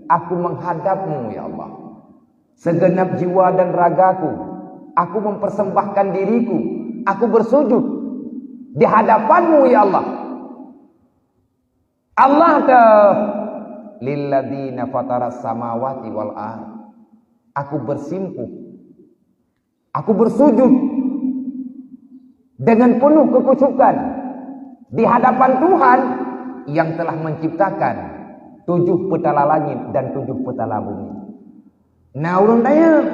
Aku menghadapmu ya Allah. Segenap jiwa dan ragaku. Aku mempersembahkan diriku. Aku bersujud di hadapanmu ya Allah. Allah ke lilladzina fataras samawati wal ardh. Aku bersimpuh. Aku bersujud dengan penuh kekusukan di hadapan Tuhan yang telah menciptakan 7 petala langit dan 7 petala bumi. Nah, urang tanya,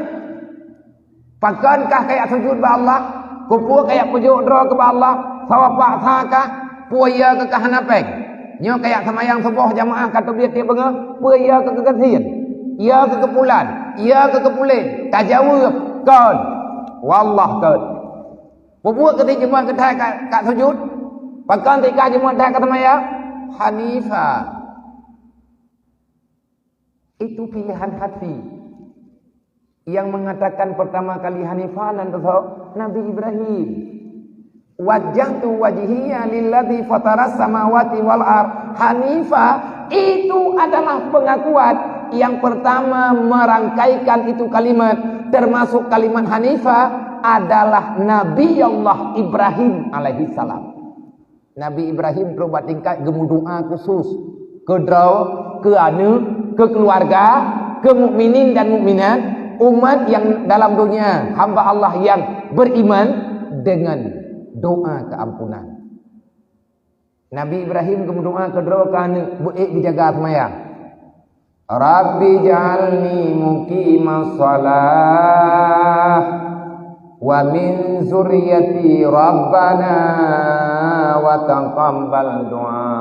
pakankah kayak sujud ba Allah? Kupua kayak pujuk doa ke Allah? Sawapak sakah? Puaya ke kahanapeng? Nyo kayak semayang subuh jamaah kata dia tiap benga, puaya ke kekasian? Ya ke kepulan? Ya ke kepulen? Tajawab kan? Wallah kan. Pupuak ketika jemaah kedai kat sujud. Pakan ketika jemaah kedai kata maya Hanifah. Itu pilihan hati. Yang mengatakan pertama kali Hanifah dan Nabi Ibrahim. Wajjahtu wajhiya lilladzi fataras samawati wal ardh Hanifah. Itu adalah pengakuan yang pertama merangkaikan itu kalimat. Termasuk kalimat Hanifah adalah Nabi Allah Ibrahim alaihi salam. Nabi Ibrahim berubat tingkat gemu doa khusus ke draw, ke anak, ke keluarga, ke mukminin dan mukminat, umat yang dalam dunia, hamba Allah yang beriman dengan doa keampunan. Nabi Ibrahim gemu doa ke draw ke anak, buik dijaga semayang. Rabbi ja'alni muqimas shalah wa min zurriyyati rabbana wa taqabbal du'a.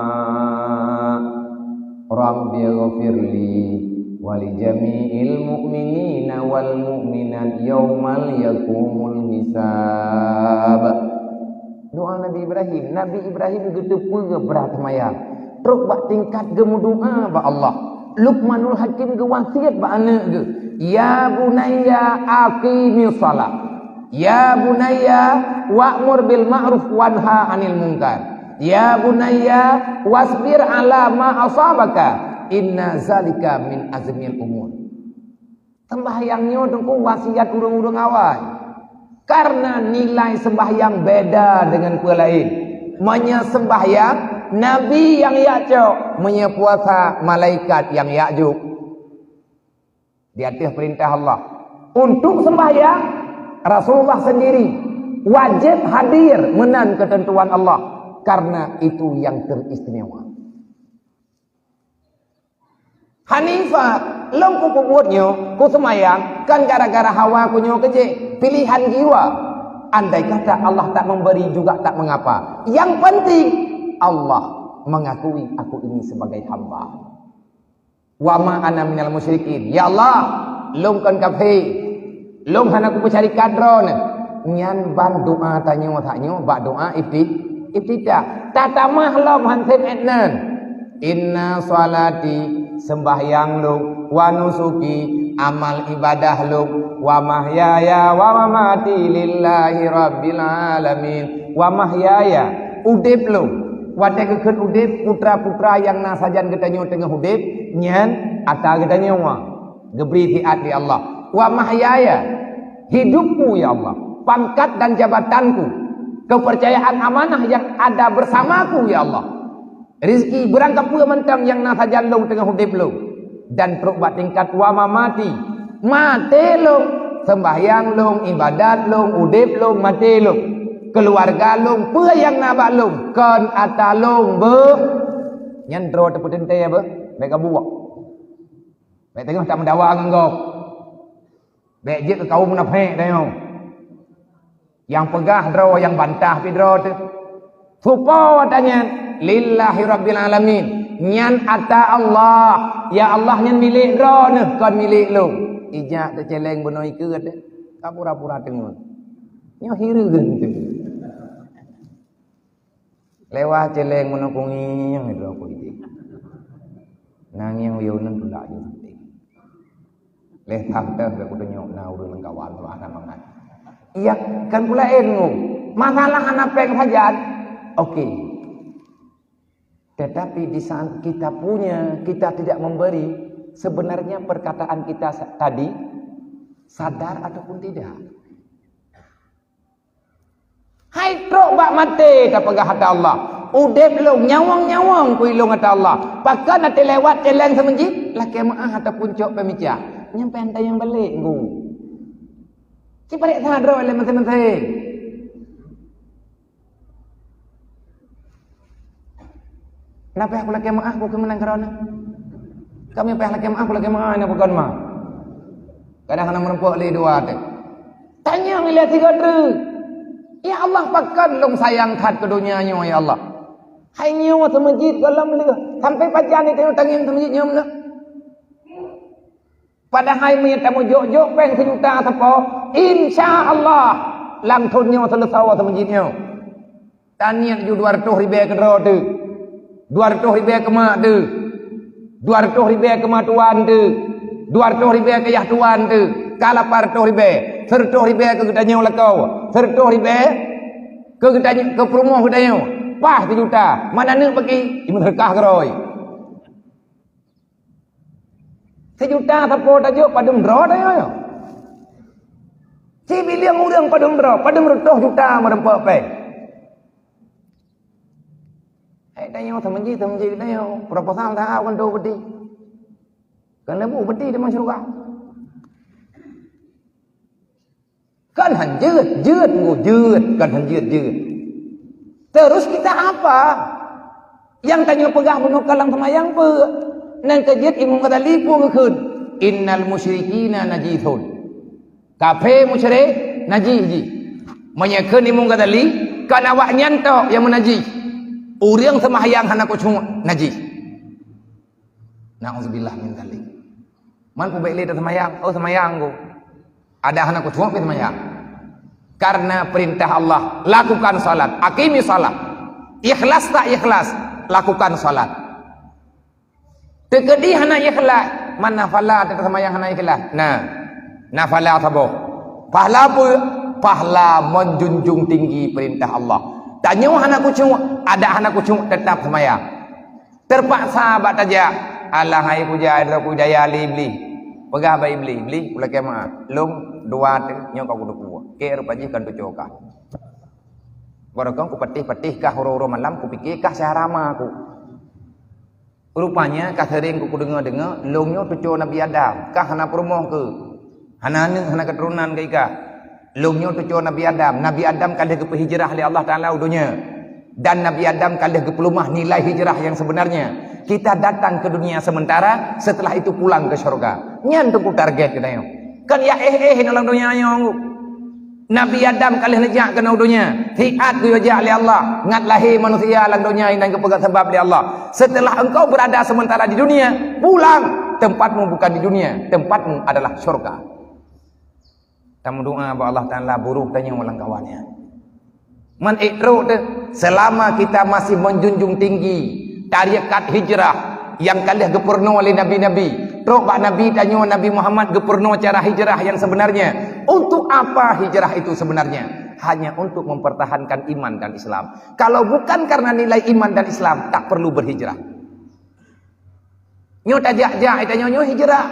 Rabbi ighfirli wa li jami'il mu'minina wal mu'minat yaumal yaqumul hisab. Doa Nabi Ibrahim. Nabi Ibrahim gitu pun berat mayang. Terus buat tingkat gemu doa ba Allah. Luqmanul Hakim ke wasiat ba anak ke. Ya bunayya aqimis shalah. Ya bunayya wa'mur bil ma'ruf wanha 'anil munkar. Ya bunayya wasbir 'ala ma asabaka. Inna zalika min azmil umur. Sembahyangnya tengku wasiat urang-urang awal. Karena nilai sembahyang beda dengan pua lain. Sembahyang Nabi yang yakcok, menyepuasa malaikat yang yakjuk. Di atas perintah Allah. Untuk sembahyang, Rasulullah sendiri wajib hadir menan ketentuan Allah. Karena itu yang teristimewa. Hanifah, long ku buatnya, ku semayang, kan gara-gara hawa ku nyo kecil. Pilihan jiwa. Andai kata Allah tak memberi juga tak mengapa. Yang penting Allah mengakui aku ini sebagai hamba. Wa ma ana minal musyrikin. Ya Allah, long kan kafir. Long han aku mencari kadron. Nyan ban doa tanya taknya, ba doa ibtidah. Tata mahlum han sem etnan. Inna salati sembahyang long wa nusuki amal ibadah long wa mahyaya wa mamati lillahi rabbil alamin. Wa mahyaya udip long wadai kekut udip putra-putra yang nasajan ketanyo tengah udip nyan ata ketanyo wa gebri tiat di Allah. Wa mahyaya hidupku ya Allah, pangkat dan jabatanku, kepercayaan amanah yang ada bersamaku ya Allah. Rizki berangkap pula mentang yang nasajan lo tengah udip lo. Dan perubah tingkat wa mamati mati lo, sembahyang lo, ibadat lo, udip lo, mati lo, keluarga long pua yang nabak long kan ata long be nyandro tepu tente be mereka buak baik tengok tak mendawa nganggo baik je ke kaum munafik tengok yang pegah dro yang bantah pi dro tu supo tanya lillahi rabbil alamin nyan ata Allah ya Allah nyan milik dro ne kan milik long ijak te celeng benoi ke de kapura-pura tengok nyo hireun tu lewat celeng menukungi yang itu aku ini nang yang wiunan pula nanti leh tante ke kudunya na urang kawan tu anak mangan. Iya kan pula engu. Masalah anak peng hajat. Okey. Tetapi di saat kita punya, kita tidak memberi, sebenarnya perkataan kita tadi sadar ataupun tidak. Hai trok bak mati tak pegah hati Allah. Udep lo nyawang-nyawang ku ilung hati Allah. Pakai nanti lewat jalan semenjit, laki maah ataupun cok pemicah. Nyampe anda yang balik ku. Ciparik sadar oleh menteri-menteri. Kenapa aku laki maah aku kemenang kerana? Kami payah laki maah aku laki maah ni bukan mah. Kadang-kadang merempuk li dua tu. Tanya bila tiga tu. Ya Allah pakan long sayang kat ke dunia nyo ya Allah. Hai nyo tu masjid dalam ni sampai pajan ni tengok tangin tu masjid nyom dah. Padahal mi tamu jok-jok peng sejuta sepo. Insya-Allah lang thun nyo selesai tu masjid nyo. Tanya ju 200 ribu kedro tu. 200 ribu ke mak tu. 200 ribu ke mak tuan tu. 200 ribu ke yah tuan tu. Kalau 400 ribu. 100 ribu ke gedanya lekau. 100 ribu ke gedanya ke perumahan gedanya. Pas 1 juta. Mana nak pergi? Ibu terkah keroi. 1 juta siapa tajuk padum draw dah yo. Si biliang urang padum draw, padum 100 juta merempak pe. Tanya temanji tanya proposal dah awan do bedi. Kan lebu bedi di masyarakat. Kan hanjut kan hanjut. Terus kita apa? Yang tanya pegah bunuh kalang semayang pe. Nan kejit imam kata lipu ngekun. Innal musyrikina najithun. Kafir musyrik najis. Menyekeun imam kata li kan awak nyantok yang menajis. Urang sembahyang hana ko cuma najis. Nauzubillah min dzalik. Man ku baik le sembahyang, oh sembahyang ku. Ada hana ko cuma sembahyang. Karena perintah Allah, lakukan salat, aqimi salat. Ikhlas tak ikhlas, lakukan salat. Tegedi hana ikhlas, man nafala tak sembahyang hana ikhlas. Nah, nafala sabo. Pahala apa? Pahala menjunjung tinggi perintah Allah. Tanya anak kucing, ada anak kucing tetap semayang. Terpaksa bak tajak. Allah hai puja ada kudaya libli. Pegah ba ibli pula kema. Long dua tu nyok kau kudu kuat. Ke rupaji kan tu joka. Barakang ku patih kah horo malam ku pikir kah syarama aku. Rupanya kah sering ku dengar long nyo tu Nabi Adam. Kah hana perumoh ke? Hana keturunan ke ika? Lungnya tu Nabi Adam. Nabi Adam kalah ke hijrah oleh Allah Ta'ala dunia. Dan Nabi Adam kalah ke pelumah nilai hijrah yang sebenarnya. Kita datang ke dunia sementara, setelah itu pulang ke syurga. Nyan tu ku target kita yo. Kan ya dalam dunia yo. Nabi Adam kalah nejak ke dunia. Hiat ku wajah oleh Allah. Ngat lahir manusia dalam dunia dan kepegat sebab oleh Allah. Setelah engkau berada sementara di dunia, pulang. Tempatmu bukan di dunia, tempatmu adalah syurga. Tamu doa bahwa Allah Ta'ala buruk tanya ulang kawannya. Man ikro selama kita masih menjunjung tinggi tarikat hijrah yang kalah gepurno oleh nabi-nabi. Teruk bak nabi tanya Nabi Muhammad gepurno cara hijrah yang sebenarnya. Untuk apa hijrah itu sebenarnya? Hanya untuk mempertahankan iman dan Islam. Kalau bukan karena nilai iman dan Islam, tak perlu berhijrah. Nyo tajak-jak tanya nyo hijrah.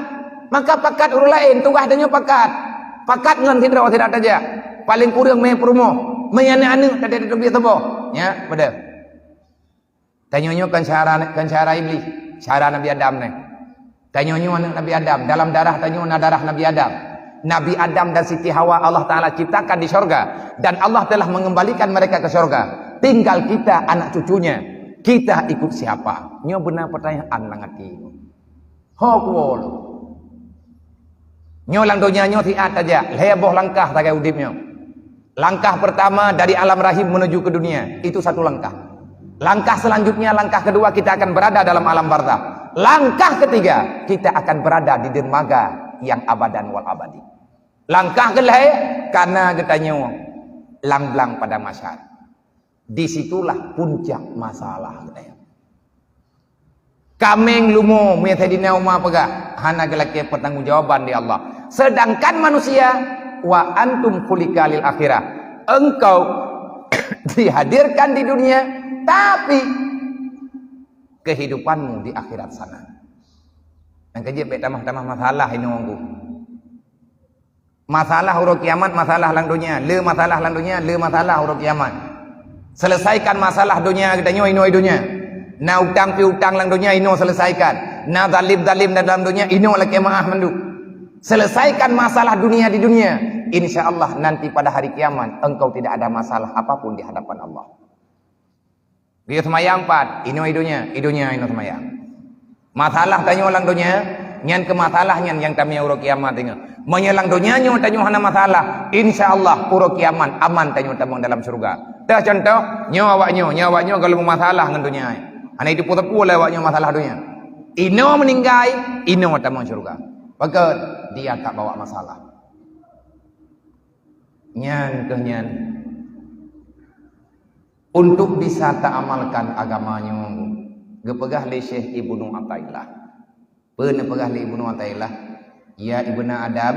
Maka pakat urut lain tugas tanya pakat. Pakat ngan tidak aja. Paling kurang main promo. Main anak tak ada duit tebo. Ya, betul. Tanyonyo kan cara iblis, cara Nabi Adam ni. Tanyonyo anak Nabi Adam, dalam darah tanyona darah Nabi Adam. Nabi Adam dan Siti Hawa Allah Taala ciptakan di syurga dan Allah telah mengembalikan mereka ke syurga. Tinggal kita anak cucunya. Kita ikut siapa? Nyo benar pertanyaan langati. Hokwol. Nyo lang dunia nyo tiat aja, heboh langkah tagai udipnya. Langkah pertama dari alam rahim menuju ke dunia, itu satu langkah. Langkah selanjutnya, langkah kedua kita akan berada dalam alam barzakh. Langkah ketiga, kita akan berada di dermaga yang abadan wal abadi. Langkah kelai karena katanya lang-lang pada masyarakat. Disitulah puncak masalah katanya. Kameng lumo punya Sayyidina Umar pegah. Hana gelaki pertanggungjawaban di Allah. Sedangkan manusia wa antum khuliqa lil akhirah. Engkau dihadirkan di dunia tapi kehidupanmu di akhirat sana. Yang kerja baik tamah-tamah masalah ini orang masalah huruf kiamat, masalah lang dunia, le masalah lang dunia, le masalah huruf kiamat. Selesaikan masalah dunia kita inoi dunia. Na utang pi utang lang dunia ino selesaikan. Na zalim dalam dunia ino laki maah mandu. Selesaikan masalah dunia di dunia. Insyaallah nanti pada hari kiamat engkau tidak ada masalah apapun di hadapan Allah. Dia semayang 4, ino idunya ino semayang. Masalah tanya orang dunia, nyan ke masalah nyan yang kami urut kiamat tengok. Menyelang dunia nyo tanya hana masalah, insyaallah urut kiamat aman tanya tamang dalam surga. Dah contoh, nyo awaknyo kalau masalah dengan dunia. Ana itu putar-putar awaknyo masalah dunia. Ino meninggai, ino tamang surga. Maka dia tak bawa masalah. Nyan untuk bisa ta'amalkan agamanya gepegah li Syekh Ibnu Athaillah. Pernah pegah li Ibnu Athaillah, ya ibnu Adam,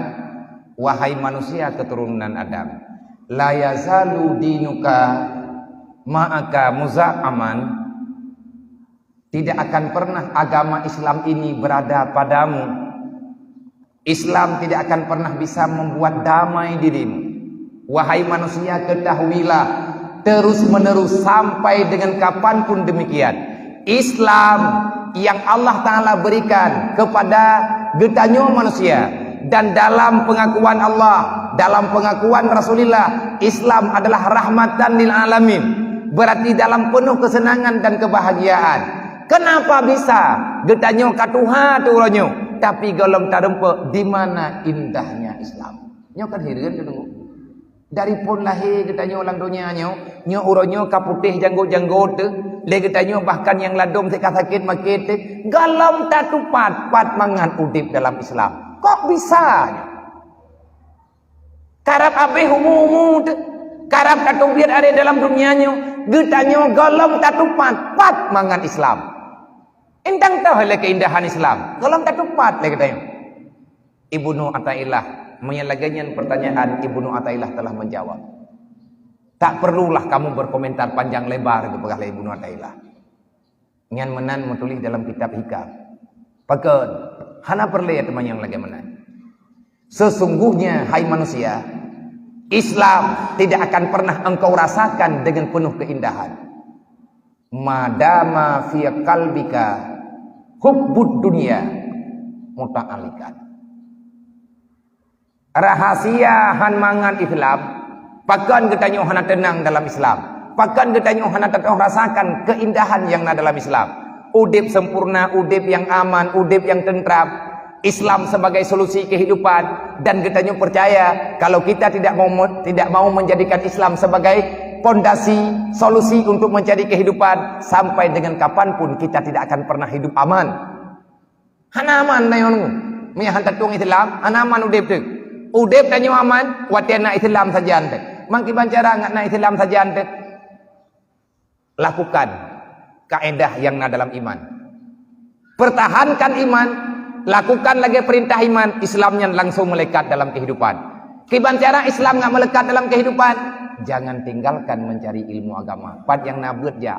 wahai manusia keturunan Adam, la yazalu dinuka ma'aka muza'aman, tidak akan pernah agama Islam ini berada padamu. Islam tidak akan pernah bisa membuat damai dirimu. Wahai manusia, ketahuilah terus menerus sampai dengan kapanpun demikian, Islam yang Allah Ta'ala berikan kepada getanyo manusia, dan dalam pengakuan Allah, dalam pengakuan Rasulullah, Islam adalah rahmatan lil alamin, berarti dalam penuh kesenangan dan kebahagiaan. Kenapa bisa getanyo katuha turonyo tapi golong tarempe di mana indahnya Islam? Nyo kan hireun tunggu. Dari pun lahir kita nyo orang dunia nyo uronyo kaputih janggut tu, le kita nyo bahkan yang ladom sakit makin tu, galam tatu pat mangan udip dalam Islam. Kok bisa? Karab abeh humu tu, karab tatu biar ada dalam dunia nyo, kita nyo galam tatu pat mangan Islam. Indang tahu le keindahan Islam. Galam tatu pat le kita nyo. Ibnu Athaillah menyelagainya pertanyaan, Ibnu Athaillah telah menjawab. Tak perlulah kamu berkomentar panjang lebar kepada Ibnu Athaillah. Ngan menan menulis dalam kitab hikam. Pakai hana perlu ya teman yang lagi menan. Sesungguhnya hai manusia, Islam tidak akan pernah engkau rasakan dengan penuh keindahan. Madama fi qalbika hubbud dunya muta'alikan. Rahasia han mangan Islam, pakan getanyo hana tenang dalam Islam, pakan getanyo hana tetap rasakan keindahan yang ada dalam Islam. Udip sempurna, udip yang aman, udip yang tentram, Islam sebagai solusi kehidupan. Dan getanyo percaya kalau kita tidak mau menjadikan Islam sebagai pondasi, solusi untuk mencari kehidupan, sampai dengan kapanpun kita tidak akan pernah hidup aman. Hana aman nayonmu, mia hantatung Islam, hana aman udip tu. Udip tanyo aman, watian na Islam saja ante. Mangkiban cara ngat na Islam saja ante. Lakukan kaedah yang na dalam iman. Pertahankan iman, lakukan lagi perintah iman, Islamnya langsung melekat dalam kehidupan. Kiban cara Islam nggak melekat dalam kehidupan, jangan tinggalkan mencari ilmu agama. Pad yang nabut ya.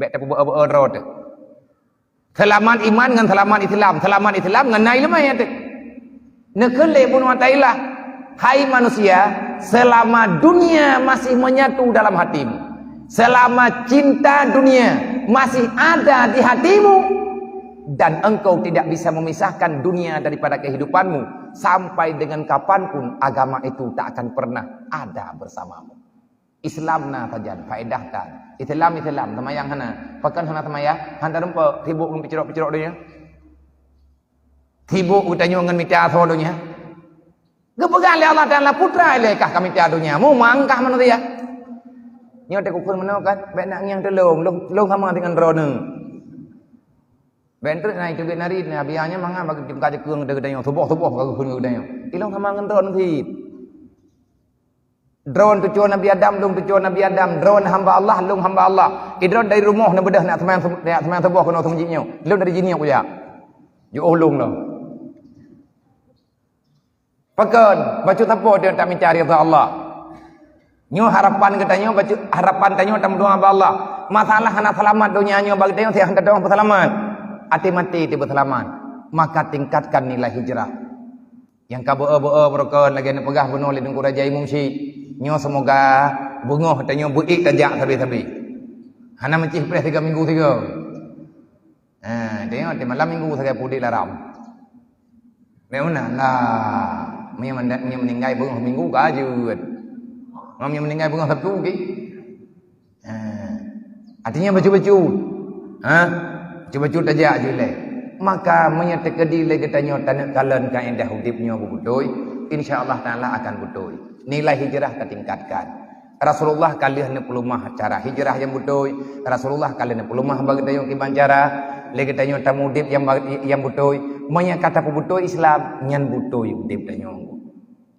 Bek tapi bererot. Selamat iman dengan selamat Islam dengan ilmu ya tu. Nekele Ibnu Athaillah, hai manusia, selama dunia masih menyatu dalam hatimu, selama cinta dunia masih ada di hatimu, dan engkau tidak bisa memisahkan dunia daripada kehidupanmu, sampai dengan kapanpun agama itu tak akan pernah ada bersamamu. Islam na saja faedahkan. Islam tamayang hana, pakan hana tamayang, hanta rumpa sibuk ngepicirok dunia. Sibuk utanyo ngan mita sodonya. Gepegang le Allah Taala putra lekah kami tia dunia. Mu mangkah mana dia? Nyo te kupun mana kan? Bek nak yang telung, long sama dengan rono. Bentuk nai tu nari na bianya manga bagi jumka je keung de gedanyo, tubuh ka kupun gedanyo. Ilong sama ngan rono thi. Drone tujuan Nabi Adam, lung tujuan Nabi Adam. Drone hamba Allah, lung hamba Allah. Drone dari rumah nak bedah nak semayang sebuah kena sembunyinya. Lung dari jini aku ya. Yo lung lah. Pakan, baca apa dia tak mencari rida Allah. Nyo harapan katanya baca harapan tanya tam doa hamba Allah. Masalah hana selamat dunia nyo bagi tanya saya hendak doa selamat. Ati mati tiba selamat. Maka tingkatkan nilai hijrah. Yang kabo-bo berkon lagi nak pegah bunuh li dengku raja imungsi. Nyo semoga bungoh tanya buik tajak sabi-sabi. Hana mencih pres 3 minggu 3. Tengok di malam minggu saya pudik laram. Memang lah. Mia meninggal bungoh minggu kajut. Mia meninggal bungoh Sabtu ke. Artinya baju-baju. Baju-baju tajak julai. Maka menyetekedi lagi tanya tanah kalian kaedah hidupnya butoi, insya-Allah taala akan butoi. Nilai hijrah ketingkatkan. Rasulullah kalian pelumah cara hijrah yang butoi. Rasulullah kalian pelumah bagi tanya kiban cara lagi tanya tamu hidop yang butoi. Manya kata butoi Islam nyan butoi hidop tanya.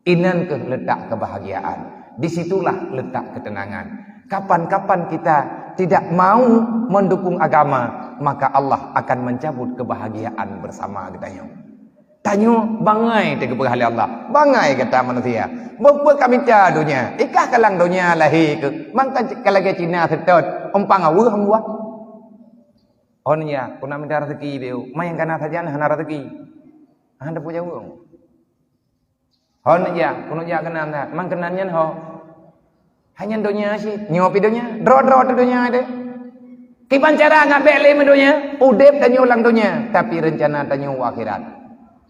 Inan ke letak kebahagiaan. Disitulah letak ketenangan. Kapan-kapan kita tidak mau mendukung agama, maka Allah akan mencabut kebahagiaan bersama katanya. Tanya bangai te keberhala Allah. Bangai kata manusia. Berapa kami dunia? Ikah kalang dunia lahir ke. Mangkan kalau ke Cina setot umpang awu hangwa. Onnya kuna minta rezeki beu. Mayang kana saja hana rezeki. Anda punya uang. Onnya kuno ja kenan dah. Mang kenannya ho. Hanya dunia sih, nyopi dunia, draw tu dunia ada. Kiban cara ngak beli dunia, udep tanya ulang dunia, tapi rencana tanya akhirat.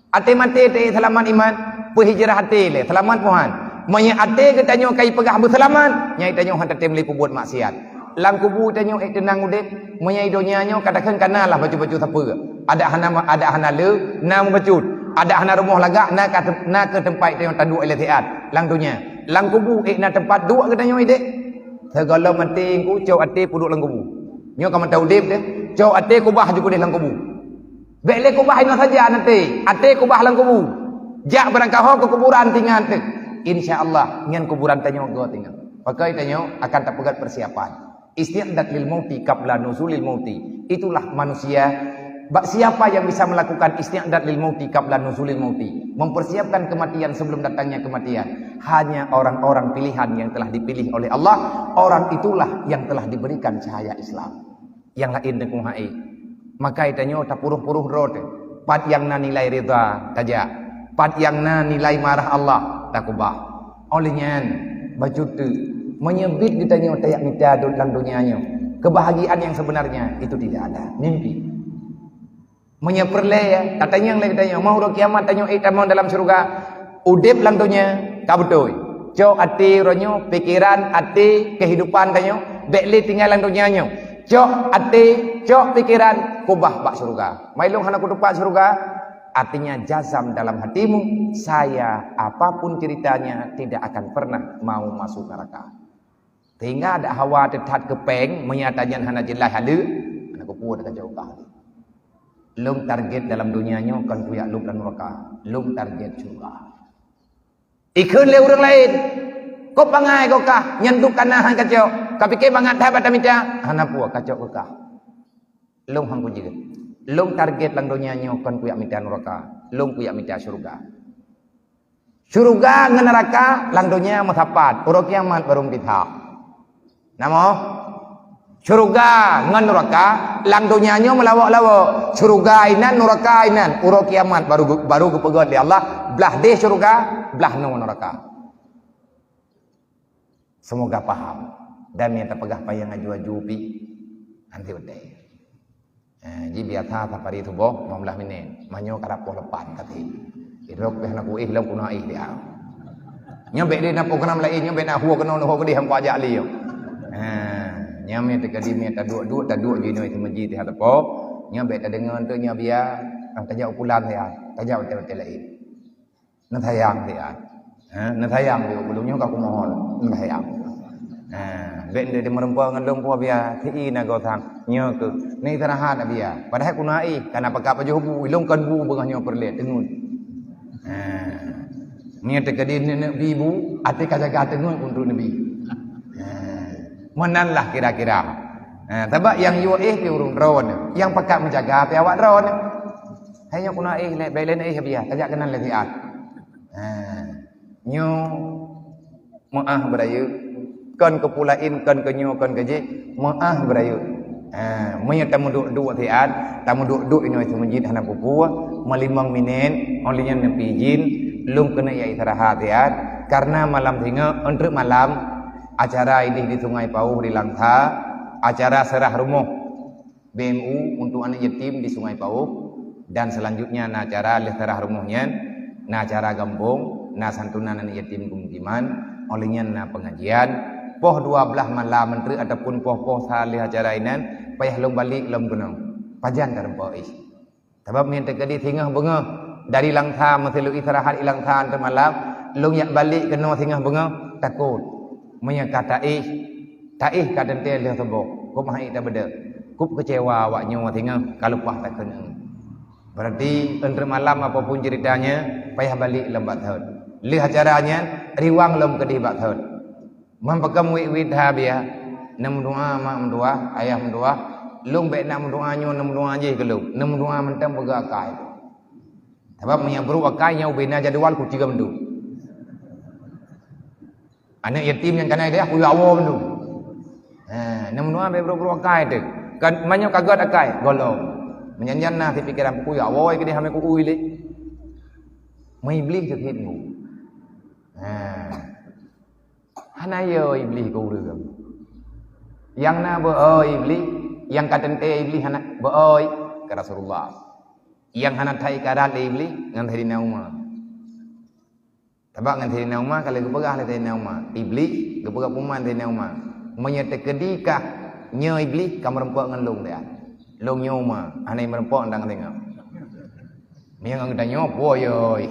Ate mati te selamat iman, berhijrah hati le, selamat Tuhan. Maya ate ke tanya kai pegah berselamat, nyai tanya han tetem lipu buat maksiat. Lang kubu tanya tenang udep, maya dunia nyo katakan kanalah baju-baju siapa. Ada hana le, nam bacut. Ada hana rumah lagak nak ke tempat tanya tanduk LTR, lang dunia. Lang kubu na tempat dua katanya ide. Segala mati ku cau ate puduk lang kubu. Nyo kamu tahu dip de. Cau ate kubah juga di lang kubu. Bele kubah ina saja nanti. Ate kubah lang kubu. Jak berangkah ke kuburan tinggal te. Insyaallah ngan kuburan tanyo go tinggal. Pakai tanyo akan tak pegat persiapan. Isti'dad lil mauti qabla nuzulil mauti. Itulah manusia. Siapa yang bisa melakukan isti'dad lil mauti qabla nuzulil mauti, mempersiapkan kematian sebelum datangnya kematian, hanya orang-orang pilihan yang telah dipilih oleh Allah. Orang itulah yang telah diberikan cahaya Islam. Yang lain dekung hai. Maka itanyo tapuruh-puruh rote. Pat yang na nilai rida taja. Pat yang na nilai marah Allah takubah. Olehnya baju tu menyebut ditanyo tayak mita dalam dunianya. Kebahagiaan yang sebenarnya itu tidak ada. Mimpi. Menyeperle ya, katanya yang lain tanya mau kiamat tanya tamang dalam surga udip lang dunia kabutoi cok ati ronyo pikiran ati kehidupan tanya bekli tinggal lang dunia nyo cok ati cok pikiran kubah bak surga mailung hana kudupak surga artinya jazam dalam hatimu saya apapun ceritanya tidak akan pernah mau masuk neraka sehingga ada hawa tetap kepeng menyatakan hana jelas halu anak kupu dekat jauh kali. Lum target dalam dunianya kan kuyak lum dan neraka. Lum target surga. Ikun le orang lain. Kau pangai kau kah nyentuk kanahan kacau. Kau fikir bangat dah pada minta. Hana puak kacau kau kah. Lum hang puji. Lum target dalam dunianya kan kuyak minta neraka. Lum kuyak minta surga. Surga dengan neraka lang dunia matapat. Urok kiamat baru pitah. Namo? Surga dengan neraka lang dunianya melawak-lawak. Surga inan neraka inan. Urok kiamat baru kepegat di Allah. Belah deh surga, belah no neraka. Semoga paham dan yang terpegah payang aju-aju pi nanti bedai. Jadi biasa safari tu boh 15 minit. Manyo karapoh lepan kati. Irok peh nak uih lam kuna ih dia. Nyobek dia nak kena melai nyobek nak huo kena huo ke dia hampa ajak li yo. Nyame tekadi me taduk gino itu menji ti hatapo nyabek ta dengan tu nyabia ang tajau pulang ya tajau hotel lain na thayang dia na thayang dia belumnya ka kumohon na thayang ben de merempuang ngalong po bia thi na go thang nyo ke ni tarahat bia padahal kunai kana pakap jo bu ilong kan bu bengah nyo perlet tengun ni tekadi ne bibu Atika jaga tengok untuk Nabi. Menanlah kira-kira. Sebab yang yu'ih pi urung drone, yang pakat menjaga pi awak drone. Hanya kuna belen biar tajak kenal lagi at. Nyo maah berayu, kon kepulain, kon kenyo, kon keje, maah berayu. Menya tamu duk tiat, tamu duk ino itu masjid hana pupu, melimang minen, olinya nepi izin, lum kena ya istirahat tiat, karena malam tinggal untuk malam acara ini di Sungai Pauh di Langsa, acara serah rumah BMU untuk anak yatim di Sungai Pauh, dan selanjutnya acara serah rumahnya, acara gambung, santunan anak yatim kumtiman, olehnya pengajian, poh 12 malam menteri ataupun poh salih acara ini, payah lom balik lom gunung, pajan terempoi. Sebab minta kedi tinggal bunga dari Langsa masih lu istirahat ilang tahan ke malam, lu yak balik kena tinggal bunga takut. Menyangka taih kadang dia lihat sebok, kup hai tak beda, kup kecewa awak nyawa tinggal kalau puas tak kena. Berarti entre malam apapun ceritanya, payah balik lembat thud. Lihat acaranya, riwang lom kedih bat thud. Mampakam wid habia, nam doa mak doa, ayah doa, lung baik nam doa nyo nam doa je ke lung, nam doa mentam bega akai. Sebab menyabru akai nyau bina jadual ku 3 mendu. Anak yatim yang kena dia aku awam tu. Nam doa be bro akai tu. Kan manyo kagat akai, golong. Menyanyan na pikiran ku ya awoi ke dia hame ku uile. Mai beli ke hitmu. Hanayo iblis ku urang. Yang na beoi iblis, yang katente iblis hana beoi ke Rasulullah. Yang hana thai karat iblis ngan thai nauma. Tabak ngan thai nauma kalau ku pegah thai nauma. Iblis ku pegah puman thai nauma. Menyata kedikah nya iblis kam rempok ngan long dia. Long nyoma anai merempok ndang tengok. Miang ang danyo boyoy.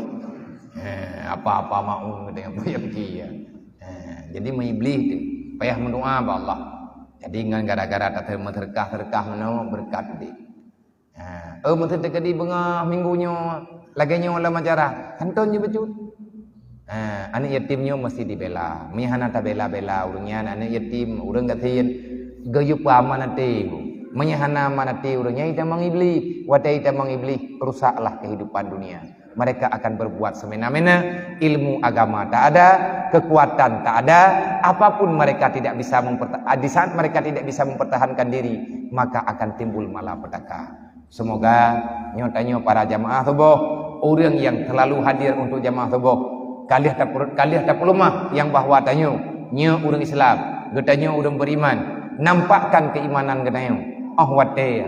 Apa-apa mau dengan boy dia. Jadi iblis tu payah mendoa ba Allah. Jadi ngan gara-gara tak terkah meno berkat dia. Menteri tekadi bengah minggunyo lagi nyo dalam acara kanton je becut. Anak yatimnya mesti dibela. Mihana ta bela-bela urangnya anak yatim urang gatin gayup aman nanti. Menyahana manati urangnya ita mengiblis, wadai ita mengiblis, rusaklah kehidupan dunia. Mereka akan berbuat semena-mena, ilmu agama tak ada, kekuatan tak ada, apapun mereka tidak bisa di saat mereka tidak bisa mempertahankan diri, maka akan timbul malapetaka. Semoga nyotanya para jamaah subuh, orang yang terlalu hadir untuk jamaah subuh, kalian tak pelumah yang bahwa tanyo, nya orang Islam, getanya orang beriman, nampakkan keimanan getanya. Wate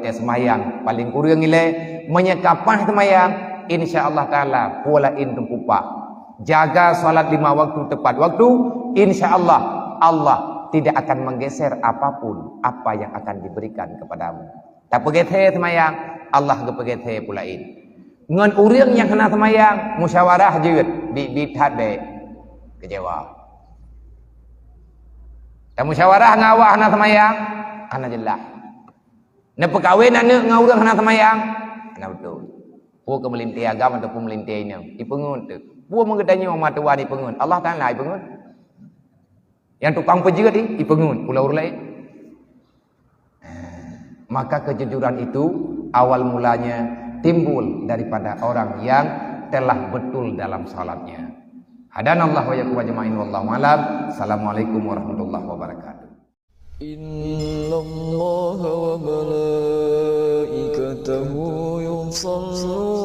semayang paling kurang ile menyekapah semayang insyaallah taala pulain tempupa jaga salat 5 waktu tepat waktu insyaallah Allah tidak akan menggeser apapun apa yang akan diberikan kepadamu. Tak pegethe semayang Allah gepegethe pulain ngan urang yang kena semayang musyawarah jeut di hadbe kecewa. Tak musyawarah ngawak kena semayang ana jelas. Na perkahwin anak ngau urang hana semayang. Ana betul. Pu ke melintai agama ataupun melintai ini. Ipengun tu. Pu mengetanya orang matua ni pengun. Allah Taala ipengun. Yang tukang pejeut ni ipengun pulau lain. Maka kejujuran itu awal mulanya timbul daripada orang yang telah betul dalam salatnya. Hadanallahu wa iyyakum ajma'in wallahu a'lam. Assalamualaikum warahmatullahi wabarakatuh. Inna Allah wa malaikatahu yusalluna